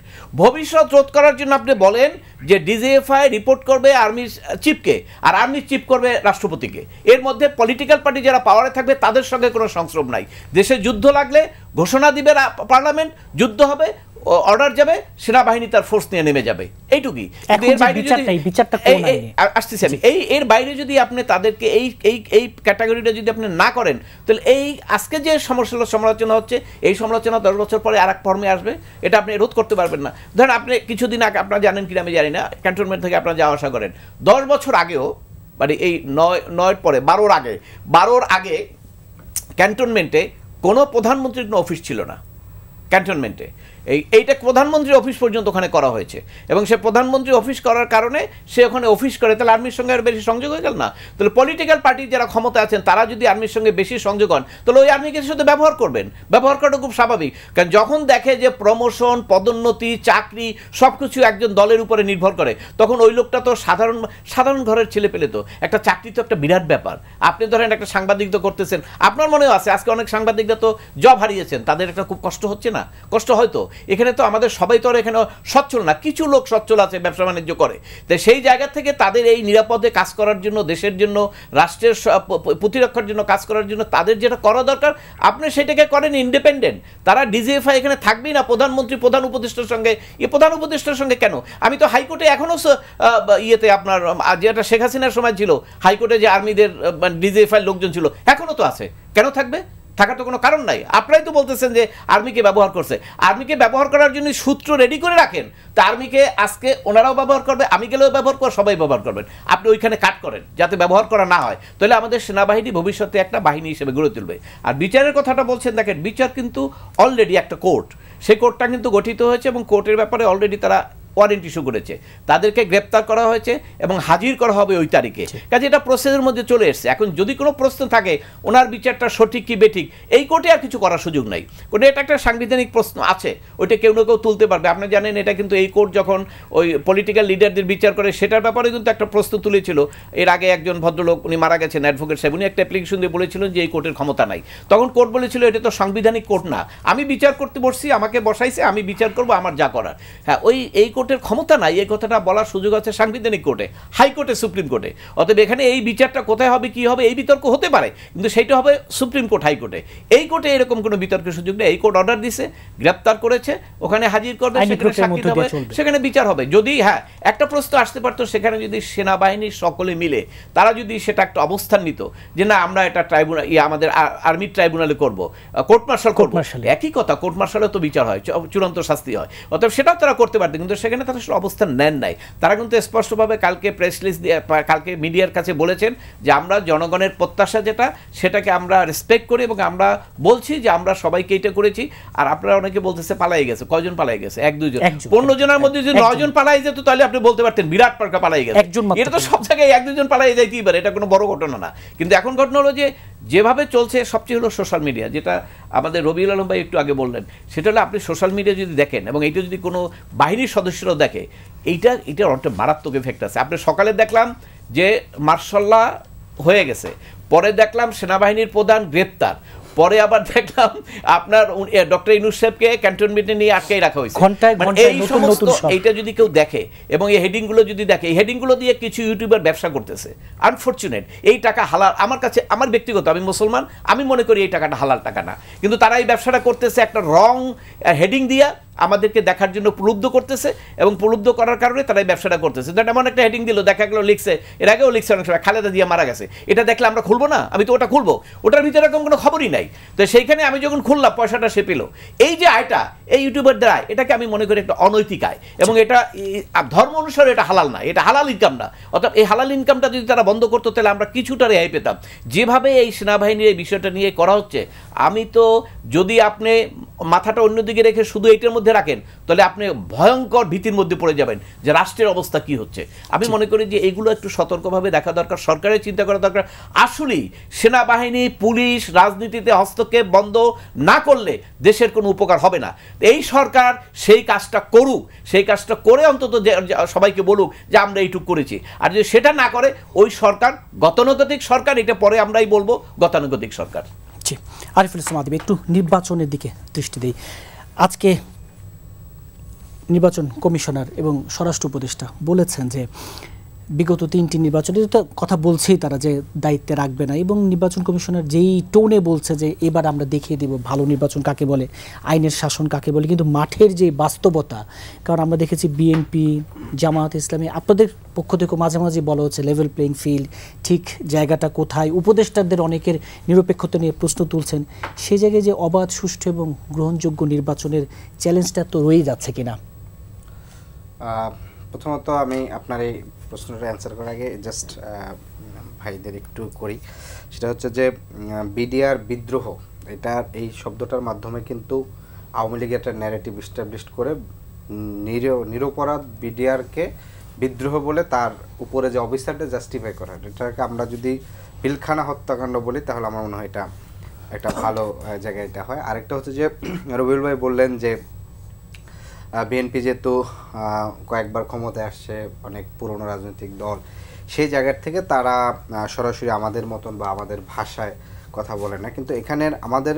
ভবিষ্যৎ রোধ করার জন্য আপনি বলেন যে ডিজিএফআই রিপোর্ট করবে আর্মির চিফকে, আর আর্মির চিফ করবে রাষ্ট্রপতিকে। এর মধ্যে পলিটিক্যাল পার্টি যারা পাওয়ারে থাকবে তাদের সঙ্গে কোনো সংস্রব নাই। দেশে যুদ্ধ লাগলে ঘোষণা দিবে পার্লামেন্ট, যুদ্ধ হবে, অর্ডার যাবে, সেনাবাহিনী তার ফোর্স নিয়ে নেমে যাবে, এইটুকুই। আসতেছি আমি, এর বাইরে যদি আপনি তাদেরকে এই ক্যাটাগরিটা যদি আপনি না করেন, তাহলে এই আজকে যে সমালোচনা হচ্ছে, এই সমালোচনা 10 বছর পরে আর এক ফর্মে আসবে, এটা আপনি রোধ করতে পারবেন না। ধরেন আপনি কিছুদিন আগে, আপনারা জানেন কিনা আমি জানি না, ক্যান্টনমেন্ট থেকে আপনারা যাওয়া আসা করেন, 10 বছর আগেও, মানে এই 9 পরে 12 আগে ক্যান্টনমেন্টে কোনো প্রধানমন্ত্রীর কোনো অফিস ছিল না ক্যান্টনমেন্টে। এইটা প্রধানমন্ত্রী অফিস পর্যন্ত ওখানে করা হয়েছে, এবং সে প্রধানমন্ত্রী অফিস করার কারণে সে ওখানে অফিস করে, তাহলে আর্মির সঙ্গে আর বেশি সংযোগ হয়ে গেল না? তাহলে পলিটিক্যাল পার্টি যারা ক্ষমতা আছেন তারা যদি আর্মির সঙ্গে বেশি সংযোগ হন, তাহলে ওই আর্মিকে সাথে ব্যবহার করবেন। ব্যবহার করাটা খুব স্বাভাবিক, কারণ যখন দেখে যে প্রমোশন, পদোন্নতি, চাকরি সব কিছু একজন দলের উপরে নির্ভর করে, তখন ওই লোকটা তো সাধারণ ঘরের ছেলে পেলে, তো একটা চাকরি তো একটা বিরাট ব্যাপার। আপনি ধরেন একটা সাংবাদিকতা করতেছেন, আপনার মনেও আছে আজকে অনেক সাংবাদিকরা তো জব হারিয়েছেন, তাদের একটা খুব কষ্ট হচ্ছে না? কষ্ট হয়তো। এখানে তো আমাদের সবাই তো আর এখানে সচ্ছল না, কিছু লোক সচ্ছল আছে, ব্যবসা বাণিজ্য করে। তো সেই জায়গা থেকে তাদের এই নিরাপদে কাজ করার জন্য, দেশের জন্য, রাষ্ট্রের প্রতিরক্ষার জন্য কাজ করার জন্য তাদের যেটা করা দরকার, আপনি সেটাকে করেন ইন্ডিপেন্ডেন্ট। তারা ডিজিএফআই এখানে থাকবেই না প্রধানমন্ত্রী প্রধান উপদেষ্টার সঙ্গে। প্রধান উপদেষ্টার সঙ্গে কেন? আমি তো হাইকোর্টে এখনও ইয়েতে আপনার যেটা শেখ হাসিনার সময় ছিল, হাইকোর্টে যে আর্মিদের ডিজিএফআই লোকজন ছিল, এখনও তো আছে। কেন থাকবে? থাকার তো কোনো কারণ নাই। আপনারাই তো বলতেছেন যে আর্মিকে ব্যবহার করছে। আর্মিকে ব্যবহার করার জন্য সূত্র রেডি করে রাখেন, তা আর্মিকে আজকে ওনারাও ব্যবহার করবে, আমি গেলেও ব্যবহার করবো, সবাই ব্যবহার করবেন। আপনি ওইখানে কাট করেন যাতে ব্যবহার করা না হয়, তাহলে আমাদের সেনাবাহিনী ভবিষ্যতে একটা বাহিনী হিসেবে গড়ে তুলবে। আর বিচারের কথাটা বলছেন, দেখেন বিচার কিন্তু অলরেডি একটা কোর্ট, সেই কোর্টটা কিন্তু গঠিত হয়েছে এবং কোর্টের ব্যাপারে অলরেডি তারা ওয়ারেন্ট ইস্যু করেছে, তাদেরকে গ্রেপ্তার করা হয়েছে এবং হাজির করা হবে ওই তারিখে। কাজে এটা প্রসেসের মধ্যে চলে এসছে। এখন যদি কোনো প্রশ্ন থাকে ওনার বিচারটা সঠিক কি বেঠিক, এই কোর্টে আর কিছু করার সুযোগ নাই। কোর্টে এটা একটা সাংবিধানিক প্রশ্ন আছে, ওইটা কেউ না কেউ তুলতে পারবে। আপনি জানেন এটা কিন্তু এই কোর্ট যখন ওই পলিটিক্যাল লিডারদের বিচার করে, সেটার ব্যাপারে কিন্তু একটা প্রশ্ন তুলেছিল। এর আগে একজন ভদ্রলোক, উনি মারা গেছেন, অ্যাডভোকেট সাহেব, উনি একটা অ্যাপ্লিকেশন দিয়ে বলেছিলেন যে এই কোর্টের ক্ষমতা নাই। তখন কোর্ট বলেছিল এটা তো সাংবিধানিক কোর্ট না, আমি বিচার করতে বসছি, আমাকে বসাইছে, আমি বিচার করব, আমার যা করার। হ্যাঁ, এই কোর্টের ক্ষমতা নাই, এই কথাটা বলার সুযোগ আছে সাংবিধানিক কোর্টে, হাইকোর্টে, সুপ্রিম কোর্টে। অতএব এখানে এই বিচারটা কোথায় হবে, কি হবে, এই বিতর্ক হতে পারে, কিন্তু সেইটা হবে সুপ্রিম কোর্ট, হাইকোর্টে। এই কোর্টে এরকম কোনো বিতর্কের সুযোগ নেই। এই কোর্ট অর্ডার দিছে, গ্রেপ্তার করেছে, ওখানে হাজির করবে, সেখানে সাক্ষী হবে, সেখানে বিচার হবে। যদি হ্যাঁ একটা প্রশ্ন আসতে পারতো, সেখানে যদি সেনাবাহিনীর সকলে মিলে তারা যদি সেটা একটা অবস্থান নিত যে না আমরা এটা ট্রাইব্যুনাল, আমাদের আর্মির ট্রাইব্যুনালে করবো, কোর্ট মার্শাল করবো, একই কথা, কোর্ট মার্শালে তো বিচার হয়, চূড়ান্ত শাস্তি হয়। অতএব সেটাও তারা করতে পারতো, কিন্তু সেখানে তারা অবস্থান নেন নাই। তারা কিন্তু স্পষ্টভাবে কালকে প্রেস রিলিজ দিয়ে, কালকে মিডিয়ার কাছে বলেছেন যে আমরা জনগণের প্রত্যাশা যেটা, সেটাকে আমরা রেসপেক্ট করি এবং আমরা বলছি যে আমরা সবাইকে এটা করেছি। আর আপনারা অনেকে বলতেছে পালাই গেছে, কয়জন পালাই গেছে? 1-2 জন। 15 জনের মধ্যে যদি 9 জন পালাই যেত, তাহলে আপনি বলতে পারতেন বিরাট পার্কা পালাই গেছে। এটা তো সব জায়গায় 1-2 জন পালাই যাইতেই পারে, এটা কোনো বড় ঘটনা না। কিন্তু এখন ঘটনা হলো যে যেভাবে চলছে, সবচেয়ে হলো সোশ্যাল মিডিয়া, যেটা আমাদের রবিউল আলম ভাই একটু আগে বললেন, সেটা হলো আপনি সোশ্যাল মিডিয়া যদি দেখেন এবং এইটা যদি কোনো বাহিনীর সদস্যরাও দেখে, এটার অনেকটা মারাত্মক এফেক্ট আছে। আপনি সকালে দেখলাম যে মার্শাল্লাহ হয়ে গেছে, পরে দেখলাম সেনাবাহিনীর প্রধান গ্রেপ্তার, পরে আবার দেখলাম আপনার ডক্টর ইউনূস সাহেবকে ক্যান্টনমেন্টে নিয়ে আটকাই রাখা হয়েছে। এই সমস্ত এইটা যদি কেউ দেখে এবং এই হেডিংগুলো যদি দেখে, এই হেডিংগুলো দিয়ে কিছু ইউটিউবার ব্যবসা করতেছে। আনফরচুনেট, এই টাকা হালাল, আমার কাছে, আমার ব্যক্তিগত, আমি মুসলমান, আমি মনে করি এই টাকাটা হালাল টাকা না, কিন্তু তারা এই ব্যবসাটা করতেছে একটা রং হেডিং দিয়া, আমাদেরকে দেখার জন্য প্রলুব্ধ করতেছে এবং প্রলুব্ধ করার কারণে তারা এই ব্যবসাটা করতেছে। যেটা এমন একটা হেডিং দিল, দেখা গেলো লিখছে, এর আগেও লিখছে অনেক সময়, খালেদা জিয়া মারা গেছে, এটা দেখলে আমরা খুলবো না? আমি তো ওটা খুলবো, ওটার ভিতরে এরকম কোনো খবরই নাই। তো সেইখানে আমি যখন খুললাম, পয়সাটা সে পেল। এই যে আয়টা এই ইউটিউবারদের আয়, এটাকে আমি মনে করি একটা অনৈতিক আয়, এবং এটা ধর্ম অনুসারে এটা হালাল না, এটা হালাল ইনকাম না। অর্থাৎ এই হালাল ইনকামটা যদি তারা বন্ধ করতো, তাহলে আমরা কিছুটা রেহাই পেতাম। যেভাবে এই সেনাবাহিনীর এই বিষয়টা নিয়ে করা হচ্ছে, আমি তো, যদি আপনি মাথাটা অন্যদিকে রেখে শুধু এইটার মধ্যে রাখেন, তাহলে আপনি ভয়ঙ্কর ভীতির মধ্যে পড়ে যাবেন যে রাষ্ট্রের অবস্থা কি হচ্ছে। আমি মনে করি যে এগুলো একটু সতর্কভাবে দেখা দরকার, সরকারের চিন্তা করা দরকার। আসলেই সেনাবাহিনী, পুলিশ রাজনীতিতে হস্তক্ষেপ বন্ধ না করলে দেশের কোনো উপকার হবে না। এই সরকার সেই কাজটা করুক, সেই কাজটা করে অন্তত সবাইকে বলুক যে আমরা এইটুক করেছি। আর যদি সেটা না করে, ওই সরকার গতানুগতিক সরকার, এটা পরে আমরাই বলবো গতানুগতিক সরকার। আরিফুল ইসলাম আদিব, একটু নির্বাচনের দিকে দৃষ্টি দেই। আজকে নির্বাচন কমিশনার এবং স্বরাষ্ট্র উপদেষ্টা বলেছেন যে বিগত 3টি নির্বাচনের কথা বলছেই তারা যে দায়িত্বে রাখবে না, এবং নির্বাচন কমিশনার যেই টোনে বলছে যে এবার আমরা দেখিয়ে দেব ভালো নির্বাচন কাকে বলে, আইনের শাসন কাকে বলে, কিন্তু মাঠের যে বাস্তবতা, কারণ আমরা দেখেছি বিএনপি, জামায়াত ইসলামী, আপনাদের পক্ষ থেকে মাঝে মাঝে বলা হচ্ছে লেভেল প্লেইং ফিল্ড, ঠিক জায়গাটা কোথায়, উপদেষ্টাদের অনেকের নিরপেক্ষতা নিয়ে প্রশ্ন তুলছেন। সেই জায়গায় যে অবাধ, সুষ্ঠু এবং গ্রহণযোগ্য নির্বাচনের চ্যালেঞ্জটা তো রয়েই যাচ্ছে কিনা? প্রথমত আমি আপনার এই প্রশ্নটা অ্যান্সার করার আগে জাস্ট ভাইদের একটু করি, সেটা হচ্ছে যে বিডিআর বিদ্রোহ, এটার এই শব্দটার মাধ্যমে কিন্তু আওয়ামী লীগ একটা ন্যারেটিভ এস্টাবলিশ করে নিরপরাধ বিডিআরকে বিদ্রোহ বলে তার উপরে যে অফিসারটা জাস্টিফাই করা, এটাকে আমরা যদি পিলখানা হত্যাকাণ্ড বলি তাহলে আমার মনে হয় এটা একটা ভালো জায়গায় এটা হয়। আরেকটা হচ্ছে যে রবিউল ভাই বললেন যে বিএনপি যেহেতু কয়েকবার ক্ষমতায় আসছে, অনেক পুরনো রাজনৈতিক দল, সেই জায়গার থেকে তারা সরাসরি আমাদের মতন বা আমাদের ভাষায় কথা বলে না। কিন্তু এখানের আমাদের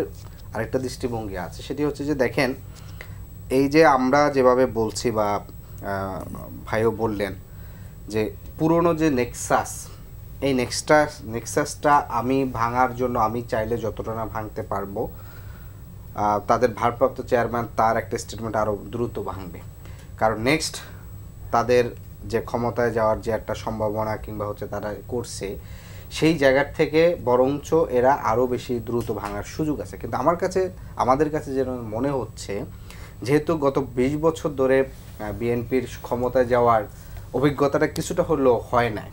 আরেকটা দৃষ্টিভঙ্গি আছে, সেটি হচ্ছে যে দেখেন, এই যে আমরা যেভাবে বলছি বা ভাইও বললেন যে পুরনো যে নেক্সাস, এই নেক্সাসটা আমি ভাঙার জন্য আমি চাইলে যতটা না ভাঙতে পারবো, তাদের ভারপ্রাপ্ত চেয়ারম্যান তার একটা স্টেটমেন্ট আরও দ্রুত ভাঙবে, কারণ নেক্সট তাদের যে ক্ষমতায় যাওয়ার যে একটা সম্ভাবনা কিংবা হচ্ছে তারা করছে, সেই জায়গার থেকে বরঞ্চ এরা আরও বেশি দ্রুত ভাঙার সুযোগ আছে। কিন্তু আমাদের কাছে যেন মনে হচ্ছে, যেহেতু গত 20 বছর ধরে বিএনপির ক্ষমতায় যাওয়ার অভিজ্ঞতাটা কিছুটা হলেও হয় নাই,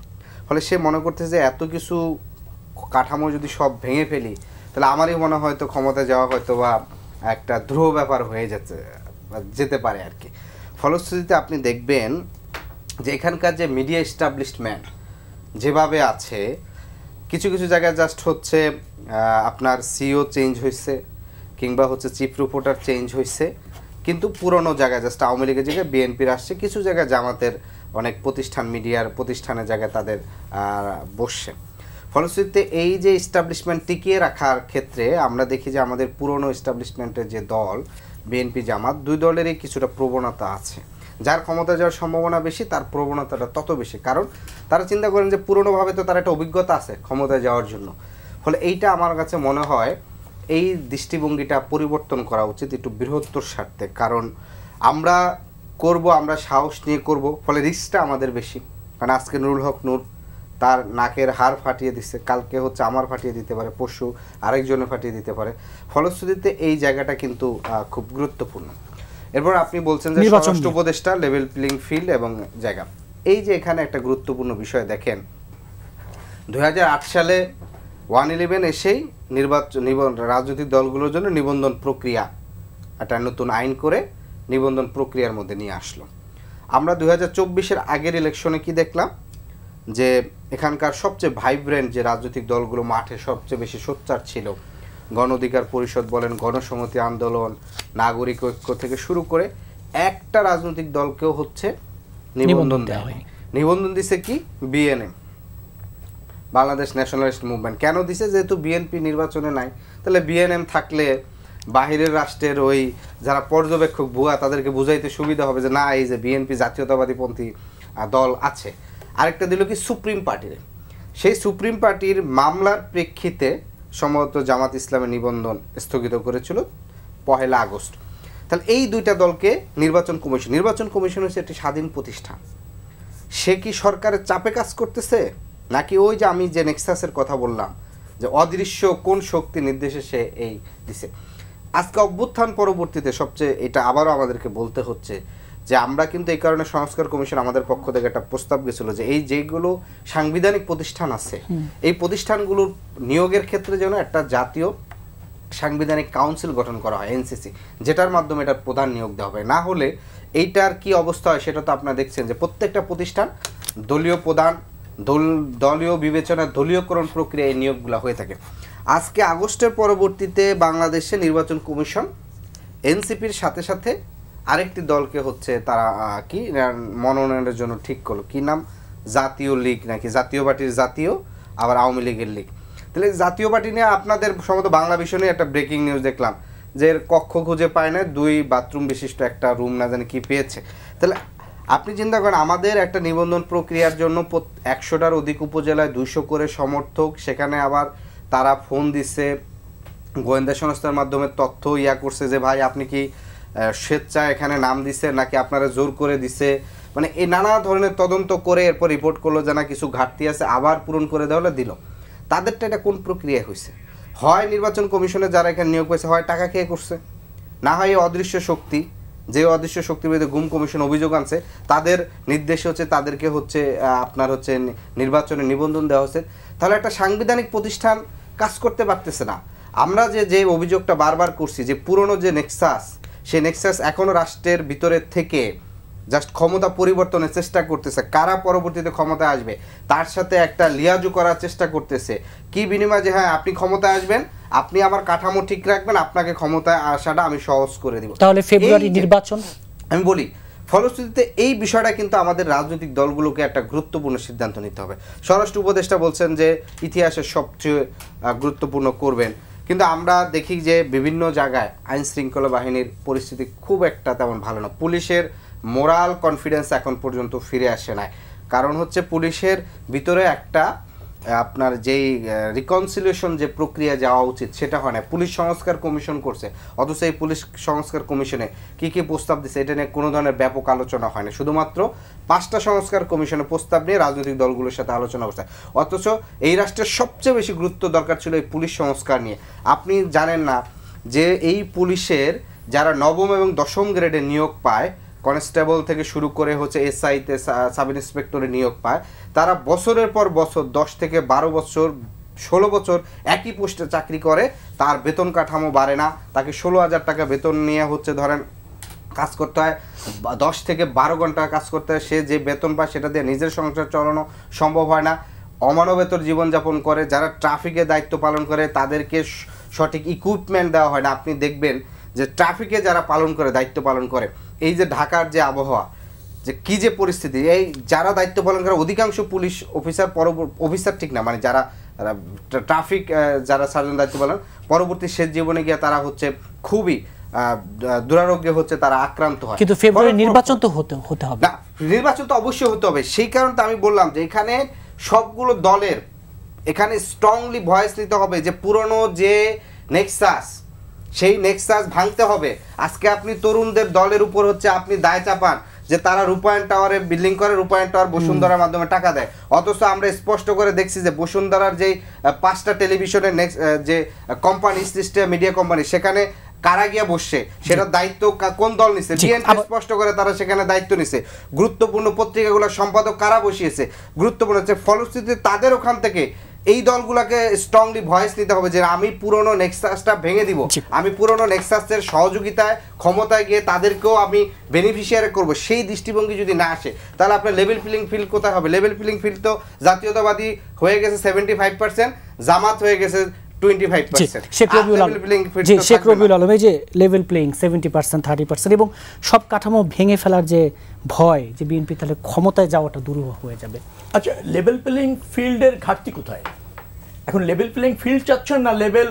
ফলে সে মনে করতেছে যে এত কিছু কাঠামো যদি সব ভেঙে ফেলি, তাহলে আমারই মনে হয় তো ক্ষমতায় যাওয়া হয়তো বা একটা ধ্রুব ব্যাপার হয়ে যেতে পারে আর কি। ফলশ্রুতিতে আপনি দেখবেন যে এখানকার যে মিডিয়া এস্টাবলিশমেন্ট যেভাবে আছে, কিছু কিছু জায়গায় জাস্ট হচ্ছে আপনার সিও চেঞ্জ হয়েছে কিংবা হচ্ছে চিফ রিপোর্টার চেঞ্জ হয়েছে, কিন্তু পুরনো জায়গায় জাস্ট আওয়ামী লীগের জায়গায় বিএনপির আসছে, কিছু জায়গায় জামাতের অনেক প্রতিষ্ঠান, মিডিয়ার প্রতিষ্ঠানের জায়গায় তাদের বসছে। ফলশ্রুতিতে এই যে এস্টাবলিশমেন্ট টিকিয়ে রাখার ক্ষেত্রে আমরা দেখি যে আমাদের পুরনো এস্টাবলিশমেন্টের যে দল বিএনপি জামাত, দুই দলেরই কিছুটা প্রবণতা আছে। যার ক্ষমতা যাওয়ার সম্ভাবনা বেশি, তার প্রবণতাটা তত বেশি, কারণ তারা চিন্তা করেন যে পুরনোভাবে তো তার একটা অভিজ্ঞতা আছে ক্ষমতায় যাওয়ার জন্য। ফলে এইটা আমার কাছে মনে হয় এই দৃষ্টিভঙ্গিটা পরিবর্তন করা উচিত একটু বৃহত্তর স্বার্থে, কারণ আমরা সাহস নিয়ে করব, ফলে রিস্কটা আমাদের বেশি। কারণ আজকে নুরুল হক নূর তার নাকের হাড় ফাটিয়ে দিচ্ছে, কালকে হচ্ছে আমার ফাটিয়ে দিতে পারে, পরশু আরেকজনে ফাটিয়ে দিতে পারে। ফলশ্রুতিতে এই জায়গাটা কিন্তু খুব গুরুত্বপূর্ণ। এরপর আপনি বলছেন যে স্বরাষ্ট্র উপদেষ্টা, লেভেল প্লেইং ফিল্ড এবং জায়গা, এই যে এখানে একটা গুরুত্বপূর্ণ বিষয় দেখেন, 2008 সালে 111 এসেই রাজনৈতিক দলগুলোর জন্য নিবন্ধন প্রক্রিয়া একটা নতুন আইন করে নিবন্ধন প্রক্রিয়ার মধ্যে নিয়ে আসলো। আমরা 2024-এর আগের ইলেকশনে কি দেখলাম, যে এখানকার সবচেয়ে ভাইব্রেন্ট যে রাজনৈতিক দলগুলো মাঠে সবচেয়ে বেশি সোচ্চার ছিল, গণ অধিকার পরিষদ বলেন, গণসংহতি আন্দোলন, নাগরিক ঐক্য থেকে শুরু করে একটা রাজনৈতিক দলকেও হচ্ছে নিবন্ধন দেওয়া হয়নি। নিবন্ধন দিছে কি বিএনএম, বাংলাদেশ ন্যাশনালিস্ট মুভমেন্ট। কেন দিছে? যেহেতু বিএনপি নির্বাচনে নাই, তাহলে বিএনএম থাকলে বাহিরের রাষ্ট্রের ওই যারা পর্যবেক্ষক ভুয়া তাদেরকে বুঝাইতে সুবিধা হবে যে না, এই যে বিএনপি জাতীয়তাবাদীপন্থী দল আছে। আরেকটা দিল কি সুপ্রিম পার্টির, সেই সুপ্রিম পার্টির মামলার প্রেক্ষিতে সম্ভবত জামাত ইসলামের নিবন্ধন স্থগিত করেছিল 1 আগস্ট। তাহলে এই দুইটা দলকে নির্বাচন কমিশন হচ্ছে একটি স্বাধীন প্রতিষ্ঠান। সে কি সরকারের চাপে কাজ করতেছে, নাকি ওই যে আমি যে নেক্সাসের কথা বললাম যে অদৃশ্য কোন শক্তি নির্দেশে সে এই দিছে? আজকে অভ্যুত্থান পরবর্তীতে সবচেয়ে এটা আবারও আমাদেরকে বলতে হচ্ছে যে আমরা কিন্তু এই কারণে সংস্কার কমিশন আমাদের পক্ষ থেকে একটা প্রস্তাব গেছিল যে এই যেগুলো সাংবিধানিক প্রতিষ্ঠান আছে এই প্রতিষ্ঠানগুলোর নিয়োগের ক্ষেত্রে যেন একটা জাতীয় সাংবিধানিক কাউন্সিল গঠন করা হয়, এনসিসি, যেটার মাধ্যমে এটার প্রধান নিয়োগ দেওয়া হবে। না হলে এইটার কি অবস্থা হয় সেটা তো আপনারা দেখছেন যে প্রত্যেকটা প্রতিষ্ঠান দলীয় প্রধান, দলীয় বিবেচনা, দলীয়করণ প্রক্রিয়া এই নিয়োগগুলো হয়ে থাকে। আজকে আগস্টের পরবর্তীতে বাংলাদেশে নির্বাচন কমিশন এনসিপির সাথে সাথে আরেকটি দলকে হচ্ছে তারা কি মনোনয়নের জন্য ঠিক করলো, কি নাম, জাতীয় লীগ নাকি, জাতীয় পার্টির জাতীয়, আবার আওয়ামী লীগের লীগ। তাহলে জাতীয় পার্টি নিয়ে আপনাদের সম্ভবত বাংলা বিষয় নিয়ে একটা ব্রেকিং নিউজ দেখলাম যে এর কক্ষ খুঁজে পায় না, 2 বাথরুম বিশিষ্ট একটা রুম না জানি কি পেয়েছে। তাহলে আপনি চিন্তা করেন আমাদের একটা নিবন্ধন প্রক্রিয়ার জন্য 100টার অধিক উপজেলায় 200 করে সমর্থক, সেখানে আবার তারা ফোন দিচ্ছে, গোয়েন্দা সংস্থার মাধ্যমে তথ্য করছে যে ভাই আপনি কি স্বেচ্ছায় এখানে নাম দিছে নাকি আপনারা জোর করে দিছে, মানে এই নানা ধরনের তদন্ত করে এরপর রিপোর্ট করলো যে না কিছু ঘাটতি আছে, আবার পূরণ করে দেওয়া দিল। তাদেরটা এটা কোন প্রক্রিয়া হয়েছে? হয় নির্বাচন কমিশনে যারা এখানে নিয়োগ হয়েছে হয় টাকা খেয়ে করছে, না হয় এই অদৃশ্য শক্তি, যে অদৃশ্য শক্তির বিরুদ্ধে গুম কমিশন অভিযোগ আনছে তাদের নির্দেশ হচ্ছে তাদেরকে হচ্ছে আপনার হচ্ছে নির্বাচনে নিবন্ধন দেওয়া হচ্ছে। তাহলে একটা সাংবিধানিক প্রতিষ্ঠান কাজ করতে পারতেছে না। আমরা যে অভিযোগটা বারবার করছি যে পুরনো যে নেক্সাস, সেই নেক্সাস এখনও রাষ্ট্রের ভিতরের থেকে জাস্ট ক্ষমতা পরিবর্তনের চেষ্টা করতেছে, কারা পরবর্তীতে ক্ষমতায় আসবে তার সাথে একটা লিয়াজু করার চেষ্টা করতেছে। কি বিনিময়? যে হ্যাঁ আপনি ক্ষমতায় আসবেন, আপনি আমার কাঠামো ঠিক রাখবেন, আপনাকে ক্ষমতায় আসাটা আমি সহজ করে দিব। তাহলে ফেব্রুয়ারি নির্বাচন আমি বলি ফলশ্রুতিতে এই বিষয়টা কিন্তু আমাদের রাজনৈতিক দলগুলোকে একটা গুরুত্বপূর্ণ সিদ্ধান্ত নিতে হবে। স্বরাষ্ট্র উপদেষ্টা বলছেন যে ইতিহাসের সবচেয়ে গুরুত্বপূর্ণ করবেন, কিন্তু আমরা দেখি যে বিভিন্ন জায়গায় আইন শৃঙ্খলা বাহিনীর পরিস্থিতি খুব একটা তেমন ভালো না। পুলিশের মোরাল কনফিডেন্স এখন পর্যন্ত ফিরে আসে না। কারণ হচ্ছে পুলিশের ভিতরে একটা আপনার যেই রিকনসিলিয়েশন যে প্রক্রিয়া যাওয়া উচিত সেটা হয় না। পুলিশ সংস্কার কমিশন করছে, অথচ এই পুলিশ সংস্কার কমিশনে কী কী প্রস্তাব দিচ্ছে এটা নিয়ে কোনো ধরনের ব্যাপক আলোচনা হয় না। শুধুমাত্র 5টা সংস্কার কমিশনের প্রস্তাব নিয়ে রাজনৈতিক দলগুলোর সাথে আলোচনা করছে, অথচ এই রাষ্ট্রের সবচেয়ে বেশি গুরুত্ব দরকার ছিল এই পুলিশ সংস্কার নিয়ে। আপনি জানেন না যে এই পুলিশের যারা 9ম এবং 10ম গ্রেডে নিয়োগ পায়, কনস্টেবল থেকে শুরু করে হচ্ছে এসআইতে সাব ইন্সপেক্টরে নিয়োগ পায়, তারা বছরের পর বছর 10 থেকে 12 বছর 16 বছর একই পোস্টে চাকরি করে, তার বেতন কাঠামো বাড়ে না, তাকে 16,000 টাকা বেতন নিয়ে হচ্ছে ধরেন কাজ করতে হয়, 10 থেকে 12 ঘন্টা কাজ করতে হয়, সে যে বেতন পায় সেটা দিয়ে নিজের সংসার চালানো সম্ভব হয় না, অমানবেতর জীবনযাপন করে। যারা ট্রাফিকে দায়িত্ব পালন করে তাদেরকে সঠিক ইকুইপমেন্ট দেওয়া হয় না। আপনি দেখবেন যে ট্রাফিকে যারা পালন করে, দায়িত্ব পালন করে, এই যে ঢাকার যে আবহাওয়া, যে কি যে পরিস্থিতি, এই যারা দায়িত্ব পালন করে অধিকাংশ পুলিশ অফিসার ঠিক না, মানে যারা ট্রাফিক যারা সার্জন দায়িত্ব পালন পরবর্তী শেষ জীবনে গিয়ে তারা হচ্ছে খুবই দুরারোগ্যে হচ্ছে তারা আক্রান্ত হয়। কিন্তু ফেব্রুয়ারি নির্বাচন তো হতে হবে না, নির্বাচন তো অবশ্যই হতে হবে। সেই কারণে তো আমি বললাম যে এখানে সবগুলো দলের এখানে স্ট্রংলি ভয়েস নিতে হবে যে পুরনো যে নেক্সাস, সেই নেক্সাস ভাঙতে হবে। আজকে আপনি তরুণদের দলের উপর হচ্ছে আপনি দায় চাপান যে তারা রূপায়ণ টাওয়ারে বিল্ডিং করে, রূপায়ণ টাওয়ার বসুন্ধরার মাধ্যমে টাকা দেয়, অথচ আমরা স্পষ্ট করে দেখছি যে বসুন্ধরার যেই 5টা টেলিভিশনের যে কোম্পানি, মিডিয়া কোম্পানি, সেখানে কারা গিয়া বসছে সেটার দায়িত্ব কোন দল নিছে? বিএনপি স্পষ্ট করে তারা সেখানে দায়িত্ব নিছে। গুরুত্বপূর্ণ পত্রিকাগুলোর সম্পাদক কারা বসিয়েছে? গুরুত্বপূর্ণ হচ্ছে। ফলশ্রুতিতে তাদের ওখান থেকে এই দলগুলোকে স্ট্রংলি ভয়েস নিতে হবে যে আমি পুরনো নেক্সাসটা ভেঙে দিব, আমি পুরনো নেক্সাসের সহযোগিতায় ক্ষমতায় গিয়ে তাদেরকেও আমি বেনিফিশিয়ারি করব। সেই দৃষ্টিভঙ্গি যদি না আসে তাহলে আপনার লেভেল প্লেইং ফিল্ড কোথায় হবে? লেভেল প্লেইং ফিল্ড তো জাতীয়তাবাদী হয়ে গেছে 75%, জামাত হয়ে গেছে 25%। শেখ রবিউল আলম, জি শেখ রবিউল আলম, এই যে লেভেল প্লেইং 70% 30% এবং সব কাঠামো ভেঙে ফেলার যে ভয়, যে বিএনপি তাহলে ক্ষমতায় যাওয়াটা দুরূহ হয়ে যাবে। আচ্ছা, লেভেল প্লেইং ফিল্ডের ঘাটতি কোথায়? এখন লেভেল প্লেইং ফিল্ড চাচ্ছেন না লেভেল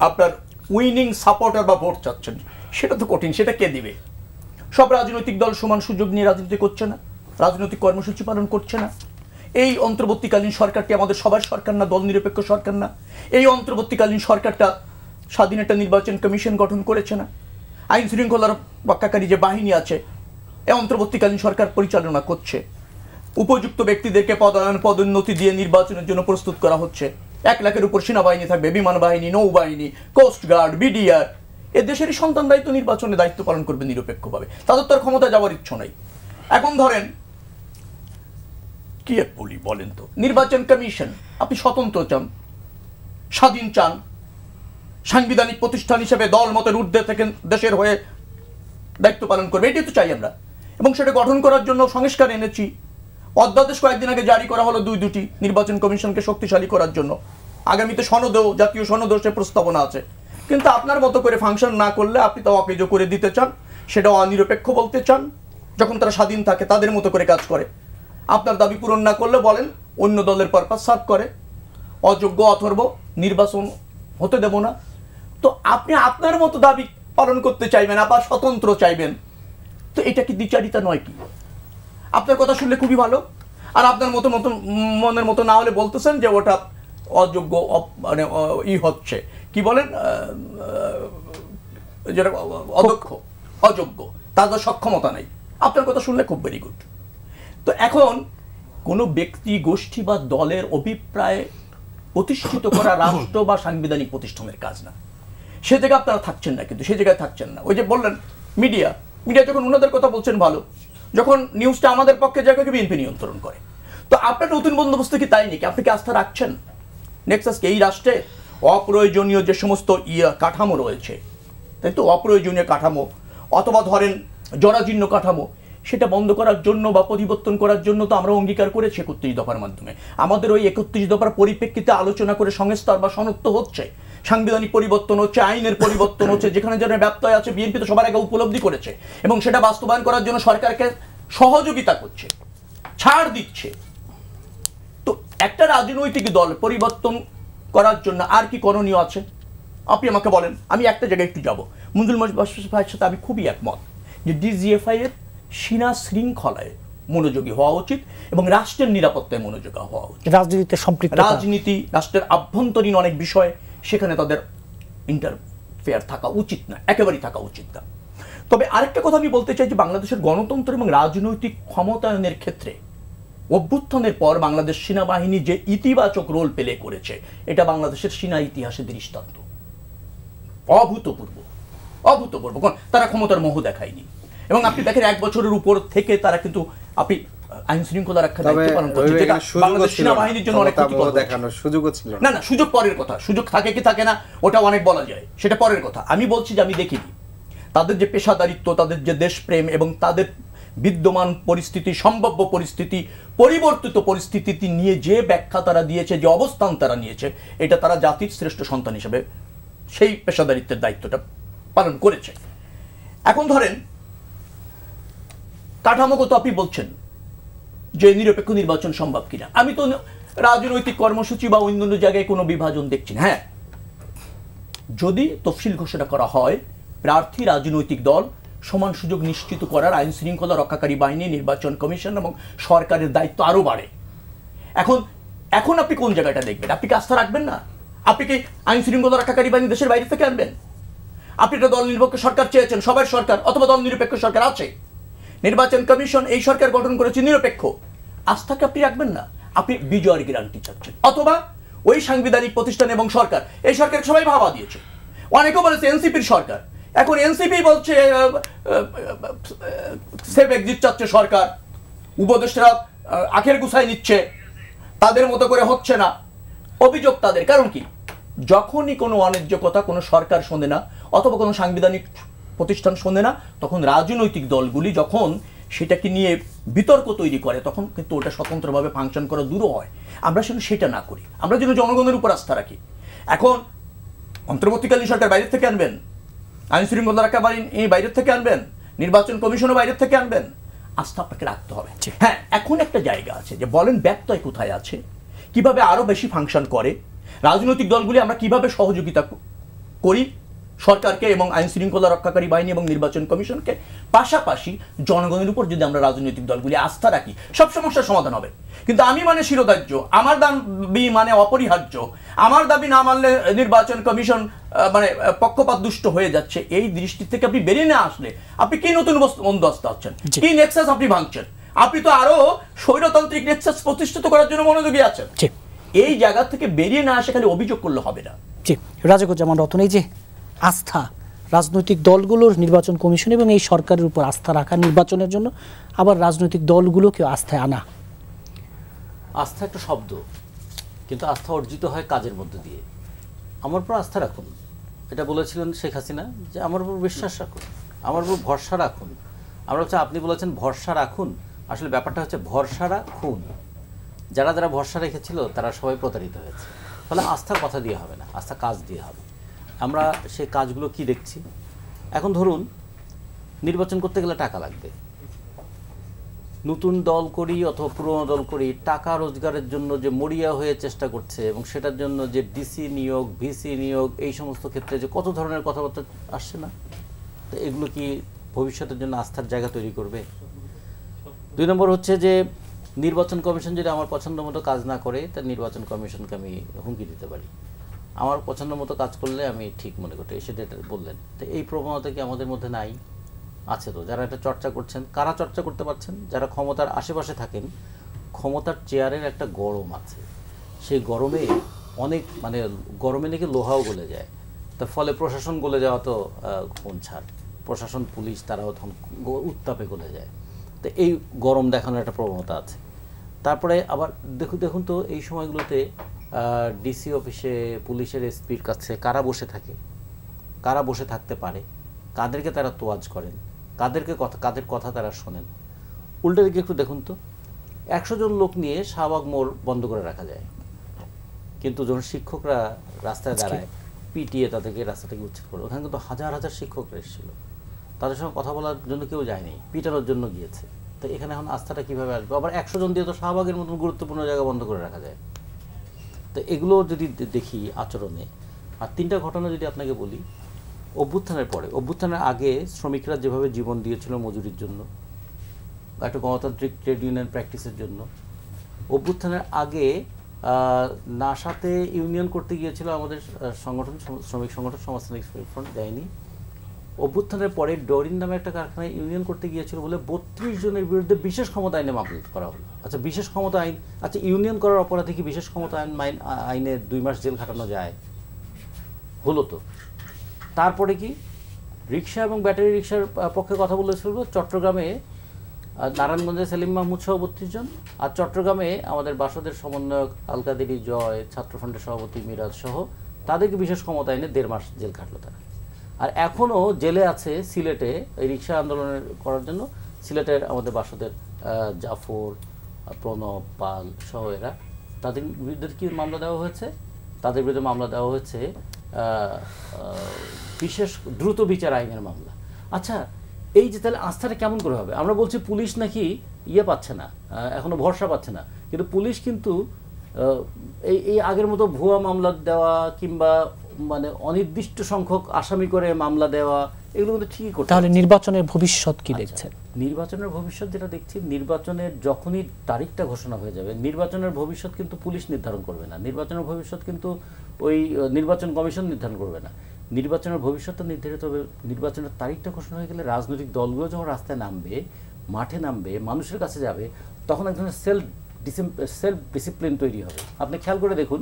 আপনার উইনিং সাপোর্টার বা ভোট চাচ্ছেন? সেটা তো কঠিন, সেটা কে দিবে? সব রাজনৈতিক দল সমান সুযোগ নিয়ে রাজনীতি করছে না, রাজনৈতিক কর্মসূচি পালন করছে না। এই অন্তর্বর্তীকালীন সরকারটি আমাদের সবার সরকার না, দল নিরপেক্ষ সরকার না। এই অন্তর্বর্তীকালীন সরকারটা স্বাধীন একটা নির্বাচন কমিশন গঠন করেছে না। আইন শৃঙ্খলার রক্ষাকারী যে বাহিনী আছে, এই অন্তর্বর্তীকালীন সরকার পরিচালনা করছে। উপযুক্ত ব্যক্তিদেরকে পদোন্নতি দিয়ে নির্বাচনের জন্য প্রস্তুত করা হচ্ছে। 1 লাখের উপর সেনাবাহিনী থাকবে, বিমান বাহিনী, নৌবাহিনী, কোস্টগার্ড, বিডিআর। এ দেশেরই সন্তানরাই তো নির্বাচনে দায়িত্ব পালন করবে নিরপেক্ষভাবে, তাদের তো আর ক্ষমতা যাওয়ার ইচ্ছা নাই। এখন ধরেন কি বলি বলেন তো, নির্বাচন কমিশন আপনি স্বতন্ত্র চান, স্বাধীন চান, সাংবিধানিক প্রতিষ্ঠান হিসেবে দল মতের ঊর্ধ্বে থেকে দেশের হয়ে দায়িত্ব পালন করবে, এটাই তো চাই আমরা। এবং সেটা গঠন করার জন্য সংস্কার এনেছি। অধ্যাদেশ কয়েকদিন আগে জারি করা হলো 2টি নির্বাচন কমিশনকে শক্তিশালী করার জন্য। আগামীতে সনদেও, জাতীয় সনদেও সে প্রস্তাবনা আছে। কিন্তু আপনার মতো করে ফাংশন না করলে আপনি তা অকেজ করে দিতে চান, সেটাও অনিরপেক্ষ বলতে চান। যখন তারা স্বাধীন থাকে তাদের মতো করে কাজ করে, আপনার দাবি পূরণ না করলে বলেন অন্য দলের পারপাস সার্ভ করে, অযোগ্য অথর্ব, নির্বাচন হতে দেব না। তো আপনি আপনার মতো দাবি পালন করতে চাইবেন, আবার স্বতন্ত্র চাইবেন, তো এটা কি দ্বিচারিতা নয় কি? আপনার কথা শুনলে খুবই ভালো, আর আপনার মনের মতো না হলে বলতেছেন যে ওটা অযোগ্য, মানে হচ্ছে কি বলেন, যেটা অদক্ষ, অযোগ্য, তাদের সক্ষমতা নেই। আপনার কথা শুনলে খুব ভেরি গুড। তো এখন কোনো ব্যক্তি, গোষ্ঠী বা দলের অভিপ্রায় প্রতিষ্ঠিত করা রাষ্ট্র বা সাংবিধানিক প্রতিষ্ঠানের কাজ না। সে জায়গায় আপনারা থাকছেন না, কিন্তু সে জায়গায় থাকছেন না। ওই যে বললেন মিডিয়া যখন ওনাদের কথা বলছেন ভালো, যখন নিউজটা আমাদের পক্ষে জায়গাকে বিএনপি নিয়ন্ত্রণ করে, তো আপনার নতুন বন্দোবস্ত কি তাই নাকি? আপনি কি আস্থা রাখছেন নেক্সাসকে? এই রাষ্ট্রে অপ্রয়োজনীয় যে সমস্ত কাঠামো রয়েছে, তাই তো, অপ্রয়োজনীয় কাঠামো অথবা ধরেন জরাজীর্ণ কাঠামো, সেটা বন্ধ করার জন্য বা পরিবর্তন করার জন্য তো আমরা অঙ্গীকার করেছি 31 দফার মাধ্যমে। আমাদের ওই 31 দফার পরিপ্রেক্ষিতে আলোচনা করে সংস্কার বা সনদ হচ্ছে, সাংবিধানিক পরিবর্তন হচ্ছে, আইনের পরিবর্তন হচ্ছে। যেখানে যেখানে ব্যত্যয় আছে বিএনপি তো সবার আগে উপলব্ধি করেছে এবং সেটা বাস্তবায়ন করার জন্য সরকারকে সহযোগিতা করছে, ছাড় দিচ্ছে। তো একটা রাজনৈতিক দল পরিবর্তন করার জন্য আর কি করণীয় আছে আপনি আমাকে বলেন। আমি একটা জায়গায় একটু যাব, মুন্দুল ভাইয়ের সাথে আমি খুবই একমত যে ডিজিএফআই এর সীনা শৃঙ্খলায় মনোযোগী হওয়া উচিত এবং রাষ্ট্রের নিরাপত্তায় মনোযোগী হওয়া উচিত। রাজনীতিতে সম্পৃক্ত, রাজনীতি, রাষ্ট্রের আভ্যন্তরীণ অনেক বিষয়, সেখানে তাদের ইন্টারফেয়ার থাকা উচিত না, একেবারেই থাকা উচিত না। তবে আরেকটা কথা আমি বলতে চাই যে বাংলাদেশের গণতন্ত্র এবং রাজনৈতিক ক্ষমতায়নের ক্ষেত্রে অভ্যুত্থানের পর বাংলাদেশ সেনাবাহিনী যে ইতিবাচক রোল প্লে করেছে, এটা বাংলাদেশের সেনা ইতিহাসের দৃষ্টান্ত। অভূতপূর্ব, অভূতপূর্ব। তারা ক্ষমতার মোহ দেখায়নি এবং আপনি দেখেন 1 বছরের উপর থেকে তারা কিন্তু আপনি আইন শৃঙ্খলা রক্ষার দায়িত্ব পালন করছে, যেটা বাংলাদেশ সেনাবাহিনীর জন্য অনেক ক্ষতিকর দেখানোর সুযোগও ছিল না। না, সুযোগ পরের কথা, সুযোগ থাকে কি থাকে না ওটা অনেক বলা যায়, সেটা পরের কথা। আমি বলছি যে আমি দেখিনি তাদের যে পেশাদারিত্ব, তাদের যে দেশপ্রেম এবং তাদের বিদ্যমান পরিস্থিতি, সম্ভাব্য পরিস্থিতি, পরিবর্তিত পরিস্থিতি নিয়ে যে ব্যাখ্যা তারা দিয়েছে, যে অবস্থান তারা নিয়েছে, এটা তারা জাতির শ্রেষ্ঠ সন্তান হিসেবে সেই পেশাদারিত্বের দায়িত্বটা পালন করেছে। এখন ধরেন কাঠামোগত আপনি বলছেন যে নিরপেক্ষ নির্বাচন সম্ভব কিনা। আমি তো রাজনৈতিক কর্মসূচি বা অন্যান্য জায়গায় কোনো বিভাজন দেখছি না। হ্যাঁ, যদি তফসিল ঘোষণা করা হয়, প্রার্থী, রাজনৈতিক দল সমান সুযোগ নিশ্চিত করার আইন শৃঙ্খলা রক্ষাকারী বাহিনী, নির্বাচন কমিশন এবং সরকারের দায়িত্ব আরও বাড়ে। এখন আপনি কোন জায়গাটা দেখবেন? আপনি কি আস্থা রাখবেন না? আপনি কি আইন শৃঙ্খলা রক্ষাকারী বাহিনী দেশের বাইরে থেকে আনবেন? আপনি একটা দল নিরপেক্ষ সরকার চেয়েছেন, সবার সরকার অথবা দল নিরপেক্ষ সরকার আছে, নির্বাচন কমিশন এই সরকার গঠন করেছে নিরপেক্ষ, আস্থাকে আপনি রাখবেন না, আপনি বিজয়ের গ্যারান্টি চাচ্ছেন। অথবা ওই সাংবিধানিক প্রতিষ্ঠান এবং সরকার, এই সরকারকে সবাই ভাবা দিয়েছে। অনেকেও বলেছে এনসিপির সরকার, এখন এনসিপি বলছে সেফ এক্সিট চাচ্ছে সরকার, উপদেষ্টারা আখের গুছাই নিচ্ছে, তাদের মতো করে হচ্ছে না। অভিযোগ তাদের, কারণ কি? যখনই কোনো অন্যায্য কথা কোনো সরকার শোনে না অথবা কোনো সাংবিধানিক প্রতিষ্ঠান শোনে না, তখন রাজনৈতিক দলগুলি যখন সেটাকে নিয়ে বিতর্ক তৈরি করে, তখন কিন্তু ওটা স্বতন্ত্রভাবে ফাংশন করা দূর হয়। আমরা যেন সেটা না করি, আমরা যেন জনগণের উপর আস্থা রাখি। এখন অন্তর্বর্তীকালীন সরকার বাইরের থেকে আনবেন, আইন শৃঙ্খলা রক্ষা বাহিনী বাইরের থেকে আনবেন, নির্বাচন কমিশনও বাইরের থেকে আনবেন, আস্থা আপনাকে রাখতে হবে। হ্যাঁ, এখন একটা জায়গা আছে যে বলেন ব্যত্যয় কোথায় আছে, কিভাবে আরো বেশি ফাংশন করে, রাজনৈতিক দলগুলি আমরা কিভাবে সহযোগিতা করি সরকারকে এবং আইন শৃঙ্খলা রক্ষাকারী বাহিনী এবং নির্বাচন কমিশনকে, পাশাপাশি জনগণের উপর যদি আমরা রাজনৈতিক দলগুলি আস্থা রাখি সব সমস্যার সমাধান হবে। কিন্তু আমি মানে শিরোধার্য, আমার দাবি মানে অপরিহার্য, আমার দাবি না মানলে নির্বাচন কমিশন মানে পক্ষপাত দুষ্ট হয়ে যাচ্ছে, এই দৃষ্টি থেকে আপনি বেরিয়ে না আসলে আপনি কি নতুন বন্দোবস্ত আছেন, কি নেক্সাস আপনি ভাঙছেন? আপনি তো আরো স্বৈরতান্ত্রিক নেক্সাস প্রতিষ্ঠিত করার জন্য মনোযোগী আছেন। এই জায়গা থেকে বেরিয়ে না আসে খালি অভিযোগ করলে হবে না। জি, রাজাকুজ্জামান রতন, এই যে আস্থা, রাজনৈতিক দলগুলোর নির্বাচন কমিশন এবং এই সরকারের উপর আস্থা রাখা নির্বাচনের জন্য, আবার রাজনৈতিক দলগুলোকেও আস্থায় আনা। আস্থা একটা শব্দ, কিন্তু আস্থা অর্জিত হয় কাজের মধ্যে দিয়ে। আমার উপর আস্থা রাখুন, এটা বলেছিলেন শেখ হাসিনা, যে আমার উপর বিশ্বাস রাখুন, আমার উপর ভরসা রাখুন। আমরা হচ্ছে, আপনি বলেছেন ভরসা রাখুন, আসলে ব্যাপারটা হচ্ছে ভরসা রাখুন। যারা যারা ভরসা রেখেছিল তারা সবাই প্রতারিত হয়েছে। ফলে আস্থার কথা দিয়ে হবে না, আস্থা কাজ দিয়ে হবে। আমরা সেই কাজগুলো কি দেখছি? এখন ধরুন, নির্বাচন করতে গেলে টাকা লাগবে। নতুন দল করি অথবা পুরনো দল করি, টাকা রোজগারের জন্য যে মরিয়া হয়ে চেষ্টা করছে এবং সেটার জন্য যে ডিসি নিয়োগ, ভিসি নিয়োগ, এই সমস্ত ক্ষেত্রে যে কত ধরনের কথাবার্তা আসছে না, তো এগুলো কি ভবিষ্যতের জন্য আস্থার জায়গা তৈরি করবে? 2 নম্বর হচ্ছে যে নির্বাচন কমিশন যদি আমার পছন্দ মতো কাজ না করে, তার নির্বাচন কমিশনকে আমি হুমকি দিতে পারি। আমার পছন্দ মতো কাজ করলে আমি ঠিক মনে করতে, সেটা বললেন। তো এই প্রবণতা কি আমাদের মধ্যে নাই? আছে তো। যারা এটা চর্চা করছেন, কারা চর্চা করতে পারছেন? যারা ক্ষমতার আশেপাশে থাকেন। ক্ষমতার চেয়ারের একটা গরম আছে, সেই গরমে অনেক মানে গরমে নাকি লোহাও গলে যায়। তার ফলে প্রশাসন গলে যাওয়া তো কোন ছাড়, প্রশাসন পুলিশ তারাও তখন উত্তাপে গলে যায়। তো এই গরম দেখানোর একটা প্রবণতা আছে। তারপরে আবার দেখুন তো এই সময়গুলোতে ডিসি অফিসে পুলিশের এসপির কাছে কারা বসে থাকে, কারা বসে থাকতে পারে, কাদেরকে তারা তোয়াজ করেন, কাদের কথা তারা শোনেন। উল্টে দিকে একটু দেখুন তো, 100 জন লোক নিয়ে শাহবাগ মোড় বন্ধ করে রাখা যায়, কিন্তু যখন শিক্ষকরা রাস্তায় দাঁড়ায়, পিটিয়ে তাদেরকে রাস্তা থেকে উচ্ছেদ করে, ওখানে কিন্তু হাজার হাজার শিক্ষকরা এসেছিল, তাদের সঙ্গে কথা বলার জন্য কেউ যায়নি, পিটানোর জন্য গিয়েছে। তো এখানে এখন আস্থাটা কীভাবে আসবে? আবার 100 জন দিয়ে তো শাহবাগের মতন গুরুত্বপূর্ণ জায়গা বন্ধ করে রাখা যায়। তো এগুলো যদি দেখি আচরণে। আর 3টা ঘটনা যদি আপনাকে বলি, অভ্যুত্থানের পরে, অভ্যুত্থানের আগে শ্রমিকরা যেভাবে জীবন দিয়েছিল মজুরির জন্য, একটা গণতান্ত্রিক ট্রেড ইউনিয়ন প্র্যাকটিসের জন্য, অভ্যুত্থানের আগে নাসাতে ইউনিয়ন করতে গিয়েছিল আমাদের সংগঠন, শ্রমিক সংগঠন সমাজতান্ত্রিক ফ্রন্ট, দেয়নি। অভ্যুত্থানের পরে ডরিন নামে একটা কারখানায় ইউনিয়ন করতে গিয়েছিল বলে 32 জনের বিরুদ্ধে বিশেষ ক্ষমতা আইনে মামলা করা হলো। আচ্ছা, বিশেষ ক্ষমতা আইন, আচ্ছা ইউনিয়ন করার অপরাধে কি বিশেষ ক্ষমতা আইনে 2 মাস জেল খাটানো যায়? হলো তো। তারপরে কি রিক্সা এবং ব্যাটারি রিক্সার পক্ষে কথা বলেছিল চট্টগ্রামে নারায়ণগঞ্জে সেলিম মাহমুদ সহ 32 জন, আর চট্টগ্রামে আমাদের বাসদের সমন্বয়ক আলকাদেরি জয়, ছাত্রফ্রন্টের সভাপতি মিরাজ সহ তাদেরকে বিশেষ ক্ষমতা আইনে 1.5 মাস জেল খাটলো তারা। আর এখনও জেলে আছে সিলেটে এই রিক্সা আন্দোলনের করার জন্য, সিলেটের আমাদের বাসদের জাফর, প্রণব, পাল সহ এরা, তাদের বিরুদ্ধে কি মামলা দেওয়া হয়েছে? তাদের বিরুদ্ধে মামলা দেওয়া হয়েছে বিশেষ দ্রুত বিচার আইনের মামলা। আচ্ছা, এই যে তাহলে আস্থাটা কেমন করে হবে? আমরা বলছি পুলিশ নাকি পাচ্ছে না, এখনো ভরসা পাচ্ছে না, কিন্তু পুলিশ কিন্তু এই আগের মতো ভুয়া মামলা দেওয়া কিংবা মানে অনির্দিষ্ট সংখ্যক আসামি করে মামলা দেওয়া, এগুলো কিন্তু ঠিকই করছে। তাহলে নির্বাচনের ভবিষ্যৎ কি দেখছেন? নির্বাচনের ভবিষ্যৎ যেটা দেখছি, নির্বাচনের যখনই তারিখটা ঘোষণা হয়ে যাবে, নির্বাচনের ভবিষ্যৎ কিন্তু পুলিশ নির্ধারণ করবে না, নির্বাচনের ভবিষ্যৎ কিন্তু ওই নির্বাচন কমিশন নির্ধারণ করবে না। নির্বাচনের ভবিষ্যৎটা নির্ধারিত হবে, নির্বাচনের তারিখটা ঘোষণা হয়ে গেলে রাজনৈতিক দলগুলো যখন রাস্তায় নামবে, মাঠে নামবে, মানুষের কাছে যাবে, তখন এক ধরনের সেলফ ডিসিপ্লিন তৈরি হবে। আপনি খেয়াল করে দেখুন,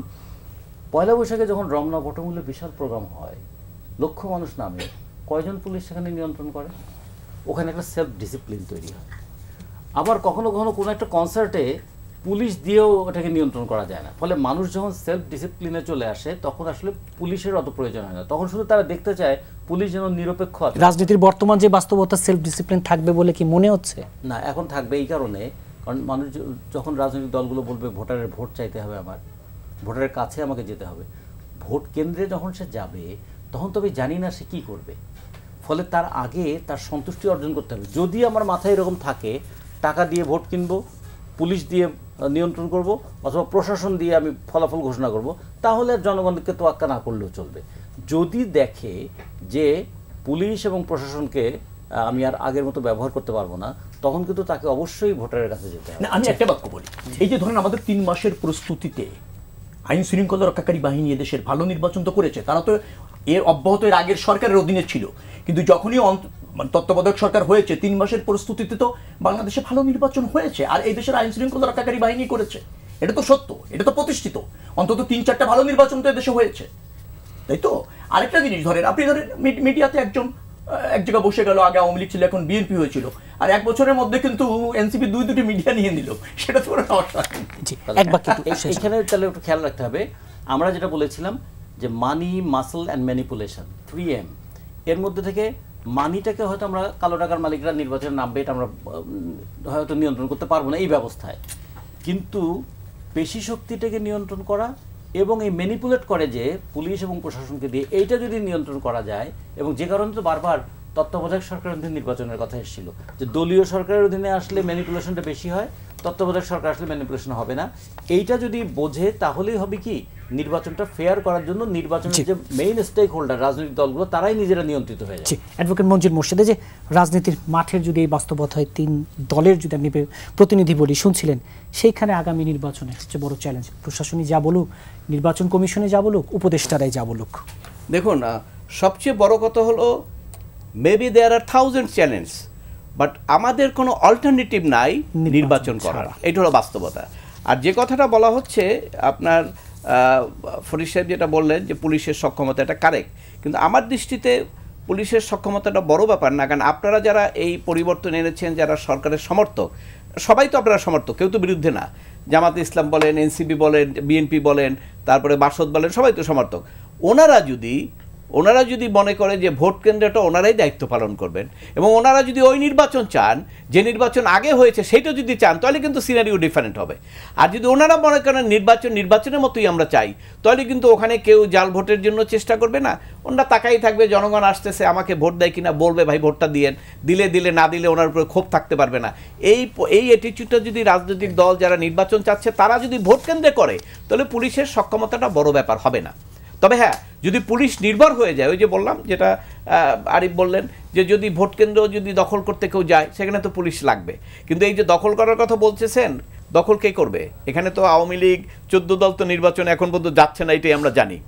পয়লা বৈশাখে যখন রমনা বটমূল্যে বিশাল প্রোগ্রাম হয়, লক্ষ মানুষ নামে, কয়জন পুলিশ সেখানে নিয়ন্ত্রণ করে? ওখানে একটা সেলফ ডিসিপ্লিন তৈরি হয়। আবার কখনো কখনো কোনো একটা কনসার্টে পুলিশ দিয়েও ওটাকে নিয়ন্ত্রণ করা যায় না। ফলে মানুষ যখন সেলফ ডিসিপ্লিনে চলে আসে, তখন আসলে পুলিশের অত প্রয়োজন হয় না, তখন শুধু তারা দেখতে চায় পুলিশ যেন নিরপেক্ষ আছে। রাজনীতির বর্তমান যে বাস্তবতা, সেলফ ডিসিপ্লিন থাকবে বলে কি মনে হচ্ছে? না, এখন থাকবে এই কারণে, কারণ মানুষ যখন রাজনৈতিক দলগুলো বলবে ভোটারের ভোট চাইতে হবে, আমার ভোটারের কাছে আমাকে যেতে হবে, ভোট কেন্দ্রে যখন সে যাবে তখন তবে জানি না সে কী করবে। ফলে তার আগে তার সন্তুষ্টি অর্জন করতে হবে। যদি আমার মাথায় এরকম থাকে টাকা দিয়ে ভোট কিনবো, পুলিশ দিয়ে নিয়ন্ত্রণ করব, অথবা প্রশাসন দিয়ে আমি ফলাফল ঘোষণা করব, তাহলে জনগণকে তোয়াক্কা না করলেও চলবে। যদি দেখে যে পুলিশ এবং প্রশাসনকে আমি আর আগের মতো ব্যবহার করতে পারবো না, তখন কিন্তু তাকে অবশ্যই ভোটারের কাছে যেতে হবে। আমি একটা বাক্য বলি, এই যে ধরেন আমাদের 3 মাসের প্রস্তুতিতে আইন শৃঙ্খলা রক্ষাকারী বাহিনী এদেশের ভালো নির্বাচন তো করেছে, তারা তো এর অব্যাহত এর আগের সরকারের অধীনে ছিল, কিন্তু যখনই তত্ত্বাবধায়ক সরকার হয়েছে 3 মাসের প্রস্তুতিতে তো বাংলাদেশে ভালো নির্বাচন হয়েছে, আর এই দেশের আইন শৃঙ্খলা রক্ষাকারী বাহিনী করেছে। এটা তো সত্য, এটা তো প্রতিষ্ঠিত। অন্তত 3-4টা ভালো নির্বাচন তো এদেশে হয়েছে, তাই তো? আরেকটা জিনিস ধরেন, আপনি ধরেন মিডিয়াতে একজন এক জায়গায় বসে গেল, আগে আওয়ামী লীগ ছিল, এখন বিএনপি হয়েছিল, আর 1 বছরের মধ্যে কিন্তু এনসিপি 2-2টি মিডিয়া নিয়ে নিল, সেটা তো কোনো সমস্যা। এখানে তাহলে একটু খেয়াল রাখতে হবে, আমরা যেটা বলেছিলাম যে মানি, মাসল অ্যান্ড ম্যানিপুলেশন, 3M, এর মধ্যে থেকে মানিটাকে হয়তো আমরা কালো টাকার মালিকরা নির্বাচনে নামবে, এটা আমরা হয়তো নিয়ন্ত্রণ করতে পারবো না এই ব্যবস্থায়, কিন্তু পেশি শক্তিটাকে নিয়ন্ত্রণ করা এবং এই ম্যানিপুলেট করে যে পুলিশ এবং প্রশাসনকে দিয়ে, এইটা যদি নিয়ন্ত্রণ করা যায়, এবং যে কারণে তো বারবার তত্ত্বাবধায়ক সরকারের অধীনে নির্বাচনের কথা এসেছিল যে দলীয় সরকারের অধীনে আসলে ম্যানিপুলেশনটা বেশি হয়, তত্ত্বাবধায়ক সরকার আসলে ম্যানিপুলেশন হবে না। এইটা যদি বোঝে তাহলেই হবে কি, নির্বাচনটা ফেয়ার করার জন্য নির্বাচনের যে মেইন স্টেক হোল্ডার রাজনৈতিক দলগুলো, তারাই নিজেরা নিয়ন্ত্রিত হয়ে যায়। অ্যাডভোকেট মঞ্জুর মোর্শেদে, যে রাজনীতির মাঠের যদি এই বাস্তবতা হয়, 3 দলের যদি আমি প্রতিনিধি বলি, শুনছিলেন, সেইখানে আগামী নির্বাচনে সবচেয়ে বড় চ্যালেঞ্জ প্রশাসনই যা বলুক, নির্বাচন কমিশনে যা বলুক, উপদেষ্টারাই যা বলুক। দেখুন, সবচেয়ে বড় কথা হলো maybe there are 1000 challenge, but আমাদের কোনো অল্টারনেটিভ নাই নির্বাচন করার, এটা হলো বাস্তবতা। আর যে কথাটা বলা হচ্ছে আপনার ফরিদ সাহেব যেটা বললেন যে পুলিশের সক্ষমতা, এটা কারেক্ট, কিন্তু আমার দৃষ্টিতে পুলিশের সক্ষমতাটা বড় ব্যাপার না। কারণ আপনারা যারা এই পরিবর্তন এনেছেন, যারা সরকারের সমর্থক, সবাই তো আপনারা সমর্থক, কেউ তো বিরুদ্ধে না। জামাতে ইসলাম বলেন, এনসিপি বলেন, বিএনপি বলেন, তারপরে বাসদ বলেন, সবাই তো সমর্থক। ওনারা যদি মনে করে যে ভোট কেন্দ্রটা ওনারাই দায়িত্ব পালন করবেন, এবং ওনারা যদি ওই নির্বাচন চান যে নির্বাচন আগে হয়েছে সেটা যদি চান, তাহলে কিন্তু সিনারিও ডিফারেন্ট হবে। আর যদি ওনারা মনে করেন নির্বাচনের মতোই আমরা চাই, তাহলে কিন্তু ওখানে কেউ জাল ভোটের জন্য চেষ্টা করবে না। ওনারা তাকাই থাকবে, জনগণ আসতেছে, আমাকে ভোট দেয় কিনা, বলবে ভাই ভোটটা দিলে না দিলে ওনার উপরে ক্ষোভ থাকতে পারবে না। এই অ্যাটিটিউডটা যদি রাজনৈতিক দল যারা নির্বাচন চাচ্ছে তারা যদি ভোট কেন্দ্রে করে, তাহলে পুলিশের সক্ষমতাটা বড় ব্যাপার হবে না। তবে হ্যাঁ, যদি পুলিশ নির্ভর হয়ে যায়, ওই যে বললাম, যেটা আরিফ বললেন, যে যদি ভোট কেন্দ্র যদি দখল করতে কেউ যায়, সেখানে তো পুলিশ লাগবে। কিন্তু এই যে দখল করার কথা বলতেছেন, দখল কে করবে? এখানে তো আওয়ামী লীগ 14 দল তো নির্বাচন এখন পর্যন্ত যাচ্ছে না, এটাই আমরা জানি,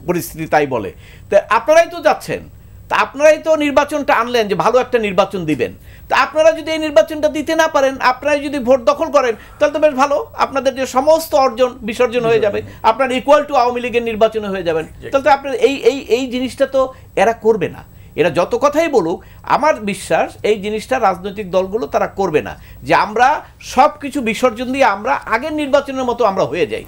পরিস্থিতি তাই বলে। তো আপনারাই তো যাচ্ছেন, তা আপনারাই তো নির্বাচনটা আনলেন যে ভালো একটা নির্বাচন দিবেন। তা আপনারা যদি এই নির্বাচনটা দিতে না পারেন, আপনারাই যদি ভোট দখল করেন, তাহলে তো বেশ ভালো, আপনাদের যে সমস্ত অর্জন বিসর্জন হয়ে যাবে, আপনার ইকুয়াল টু আওয়ামী লীগের নির্বাচনে হয়ে যাবেন। তাহলে তো আপনার এই জিনিসটা তো এরা করবে না। এরা যত কথাই বলুক, আমার বিশ্বাস এই জিনিসটা রাজনৈতিক দলগুলো তারা করবে না, যে আমরা সব কিছু বিসর্জন দিয়ে আমরা আগের নির্বাচনের মতো আমরা হয়ে যাই।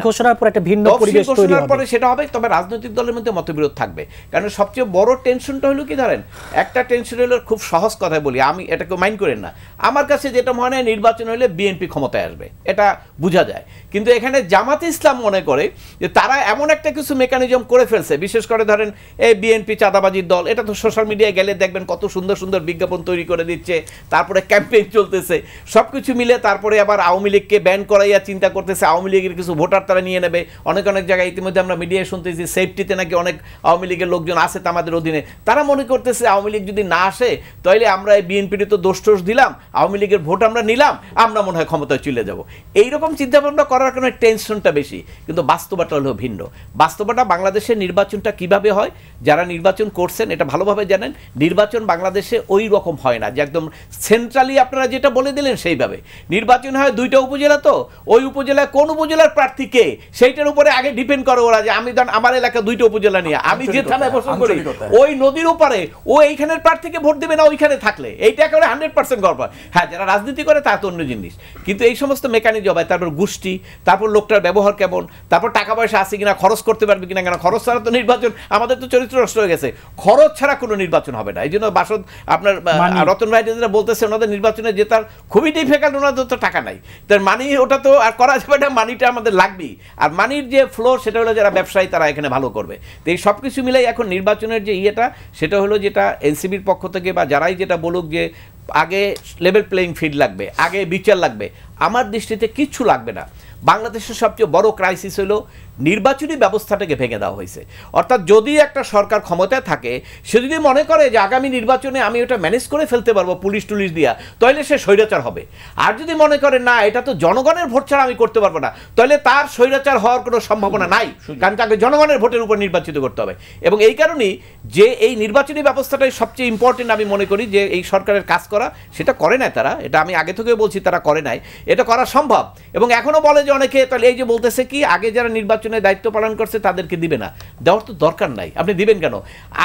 ঘোষণার পর একটা ভিন্ন পরিবেশ তৈরি হবে, সেটা হবে। তবে রাজনৈতিক দলের মধ্যে মতবিরোধ থাকবে, কারণ সবচেয়ে বড় টেনশনটা হলো কি ধরেন, একটা টেনশন হলো, খুব সহজ কথায় বলি, আমি এটাকে মাইন্ড করেন না, আমার কাছে যেটা মনে হয় নির্বাচন হলে বিএনপি ক্ষমতায় আসবে, এটা বোঝা যায়। কিন্তু এখানে জামাতে ইসলাম মনে করে যে তারা এমন একটা কিছু মেকানিজম করে ফেলছে, বিশেষ করে ধরেন এই বিএনপি চাঁদাবাজির দল, এটা তো সোশ্যাল মিডিয়ায় গেলে দেখবেন কত সুন্দর সুন্দর বিজ্ঞাপন তৈরি করে দিচ্ছে, তারপরে ক্যাম্পেইন চলতেছে, সব কিছু মিলে তারপরে আবার আওয়ামী লীগকে ব্যান করাইয়া চিন্তা করতেছে, আওয়ামী লীগের কিছু ভোটার তারা নিয়ে নেবে। অনেক জায়গায় ইতিমধ্যে আমরা মিডিয়ায় শুনতেছি সেফটিতে নাকি অনেক আওয়ামী লীগের লোকজন আছে আমাদের অধীনে, তারা মনে করতেছে আওয়ামী লীগ যদি না আসে, তাহলে আমরা এই বিএনপির তো দোষ দিলাম, আওয়ামী লীগের ভোট আমরা নিলাম, আমরা মনে হয় ক্ষমতায় চলে যাব। এইরকম চিন্তাভাবনা করার কারণে টেনশনটা বেশি, কিন্তু বাস্তবতা হলো ভিন্ন। বাস্তবতা বাংলাদেশের নির্বাচনটা কিভাবে হয়, যারা নির্বাচন করছেন এটা ভালোভাবে জানেন, নির্বাচন বাংলাদেশে ওই রকম হয় না যে একদম সেন্ট্রালি আপনারা যেটা বলে দিলেন সেইভাবে নির্বাচন হয়। 2টা উপজেলা, তো ওই উপজেলায় কোন উপজেলার প্রার্থী কে, সেইটার উপরে আগে ডিপেন্ড করে ওরা, যে আমি ধরেন আমার এলাকা 2টা উপজেলা নিয়ে, আমি যে থানায় বসবাস করি ওই নদীর ওপারে ও এইখানের প্রার্থীকে ভোট দেবে না ওইখানে থাকলে, এইটা একেবারে 100% গল্প। হ্যাঁ, যারা রাজনীতি করে তা তো অন্য জিনিস, কিন্তু এই সমস্ত মেকানিজম হয়, তারপর গোষ্ঠী, তারপর লোকটার ব্যবহার কেমন, তারপর টাকা পয়সা আছে কিনা, খরচ করতে পারবে কিনা, কেন খরচ ছাড়া তো নির্বাচন, আমাদের তো চরিত্র নষ্ট হয়ে গেছে, খরচ ছাড়া কোনো নির্বাচন হবে না। এই জন্য জন্য বাসদ আপনার রতন ভাই যারা বলতেছে ওনাদের নির্বাচনে জেতার খুবই ডিফিকাল্ট, ওনাদের তো টাকা নাই, তার মানি ওটা তো আর করা যাবে না, মানিটা আমাদের লাগবেই। আর মানির যে ফ্লো সেটা হলো যারা ব্যবসায়ী তারা এখানে ভালো করবে। তো এই সব কিছু মিলাই এখন নির্বাচনের যে ইয়েটা সেটা হলো যেটা এনসিবির পক্ষ থেকে বা যারাই যেটা বলুক যে আগে লেভেল প্লেইং ফিল্ড লাগবে, আগে বিচার লাগবে, আমার দৃষ্টিতে কিচ্ছু লাগবে না। বাংলাদেশের সবচেয়ে বড় ক্রাইসিস হলো নির্বাচনী ব্যবস্থাটাকে ভেঙে দেওয়া হয়েছে। অর্থাৎ যদি একটা সরকার ক্ষমতায় থাকে, সে যদি মনে করে যে আগামী নির্বাচনে আমি ওটা ম্যানেজ করে ফেলতে পারবো পুলিশ টুলিশ দিয়া, তাহলে সে স্বৈরাচার হবে। আর যদি মনে করে না এটা তো জনগণের ভোট ছাড়া আমি করতে পারবো না, তাহলে তার স্বৈরাচার হওয়ার কোনো সম্ভাবনা নাই, কারণ তাকে জনগণের ভোটের উপর নির্বাচিত করতে হবে। এবং এই কারণেই যে এই নির্বাচনী ব্যবস্থাটাই সবচেয়ে ইম্পর্টেন্ট আমি মনে করি যে এই সরকারের কাজ করা, সেটা করে নাই তারা, এটা আমি আগে থেকে বলছি তারা করে নাই, এটা করা সম্ভব। এবং এখনও বলে যে অনেকে, তাহলে এই যে বলতেছে কি আগে যারা নির্বাচনে দায়িত্ব পালন করছে তাদেরকে দিবে না, দেওয়ার তো দরকার নাই। আপনি দিবেন কেন?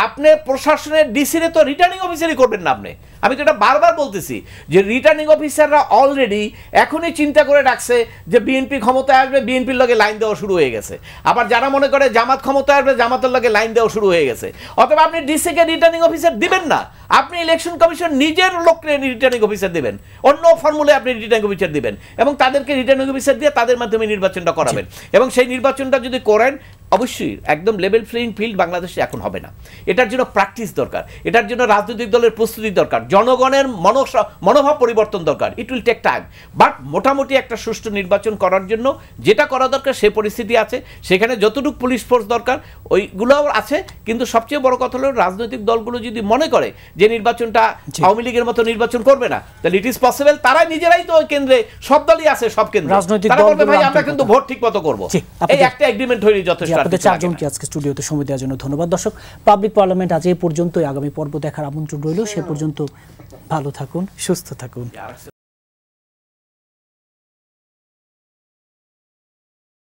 আপনি প্রশাসনের ডিসিরে তো রিটার্নিং অফিসারই করবেন না আপনি। আমি তো এটা বারবার বলতেছি যে রিটার্নিং অফিসাররা অলরেডি এখনই চিন্তা করে রাখছে যে বিএনপি ক্ষমতায় আসবে, বিএনপির লগে লাইন দেওয়া শুরু হয়ে গেছে। আবার যারা মনে করে জামাত ক্ষমতায় আসবে, জামাতের লগে লাইন দেওয়া শুরু হয়ে গেছে। অথবা আপনি ডিসিকে রিটার্নিং অফিসার দিবেন না, আপনি ইলেকশন কমিশন নিজের লোককে রিটার্নিং অফিসার দেবেন, অন্য ফর্মুলে আপনি রিটার্নিং অফিসার দিবেন এবং তাদেরকে রিটার্নিং অফিসার দিয়ে তাদের মাধ্যমে নির্বাচনটা করাবেন। এবং সেই নির্বাচনটা যদি করেন, অবশ্যই একদম লেভেল প্লেইং ফিল্ড বাংলাদেশে এখন হবে না। এটার জন্য প্র্যাকটিস দরকার, এটার জন্য রাজনৈতিক দলের প্রস্তুতি দরকার, জনগণের মনোভাব পরিবর্তন দরকার। It will take time, but মোটামুটি একটা সুষ্ঠু নির্বাচন করার জন্য যেটা করা দরকার সে পরিস্থিতি আছে, সেখানে যতটুকু পুলিশ ফোর্স দরকার ওইগুলোও আছে। কিন্তু সবচেয়ে বড় কথা হলো রাজনৈতিক দলগুলো যদি মনে করে যে নির্বাচনটা আওয়ামী লীগের মতো নির্বাচন করবে না, তাহলে ইট ইজ পসিবল। তারাই নিজেরাই তো ওই কেন্দ্রে, সব দলই আছে সব কেন্দ্রে, তারা বলবে ভাই আমরা কিন্তু ভোট ঠিক মতো করবো। এই একটা এগ্রিমেন্ট হয়ে যথেষ্ট। আপনাদের চারজনকে আজকে স্টুডিওতে সময় দেওয়ার জন্য ধন্যবাদ। দর্শক, পাবলিক পার্লামেন্ট আজ এই পর্যন্তই, আগামী পর্ব দেখার আমন্ত্রণ রইল। সে পর্যন্ত ভালো থাকুন, সুস্থ থাকুন।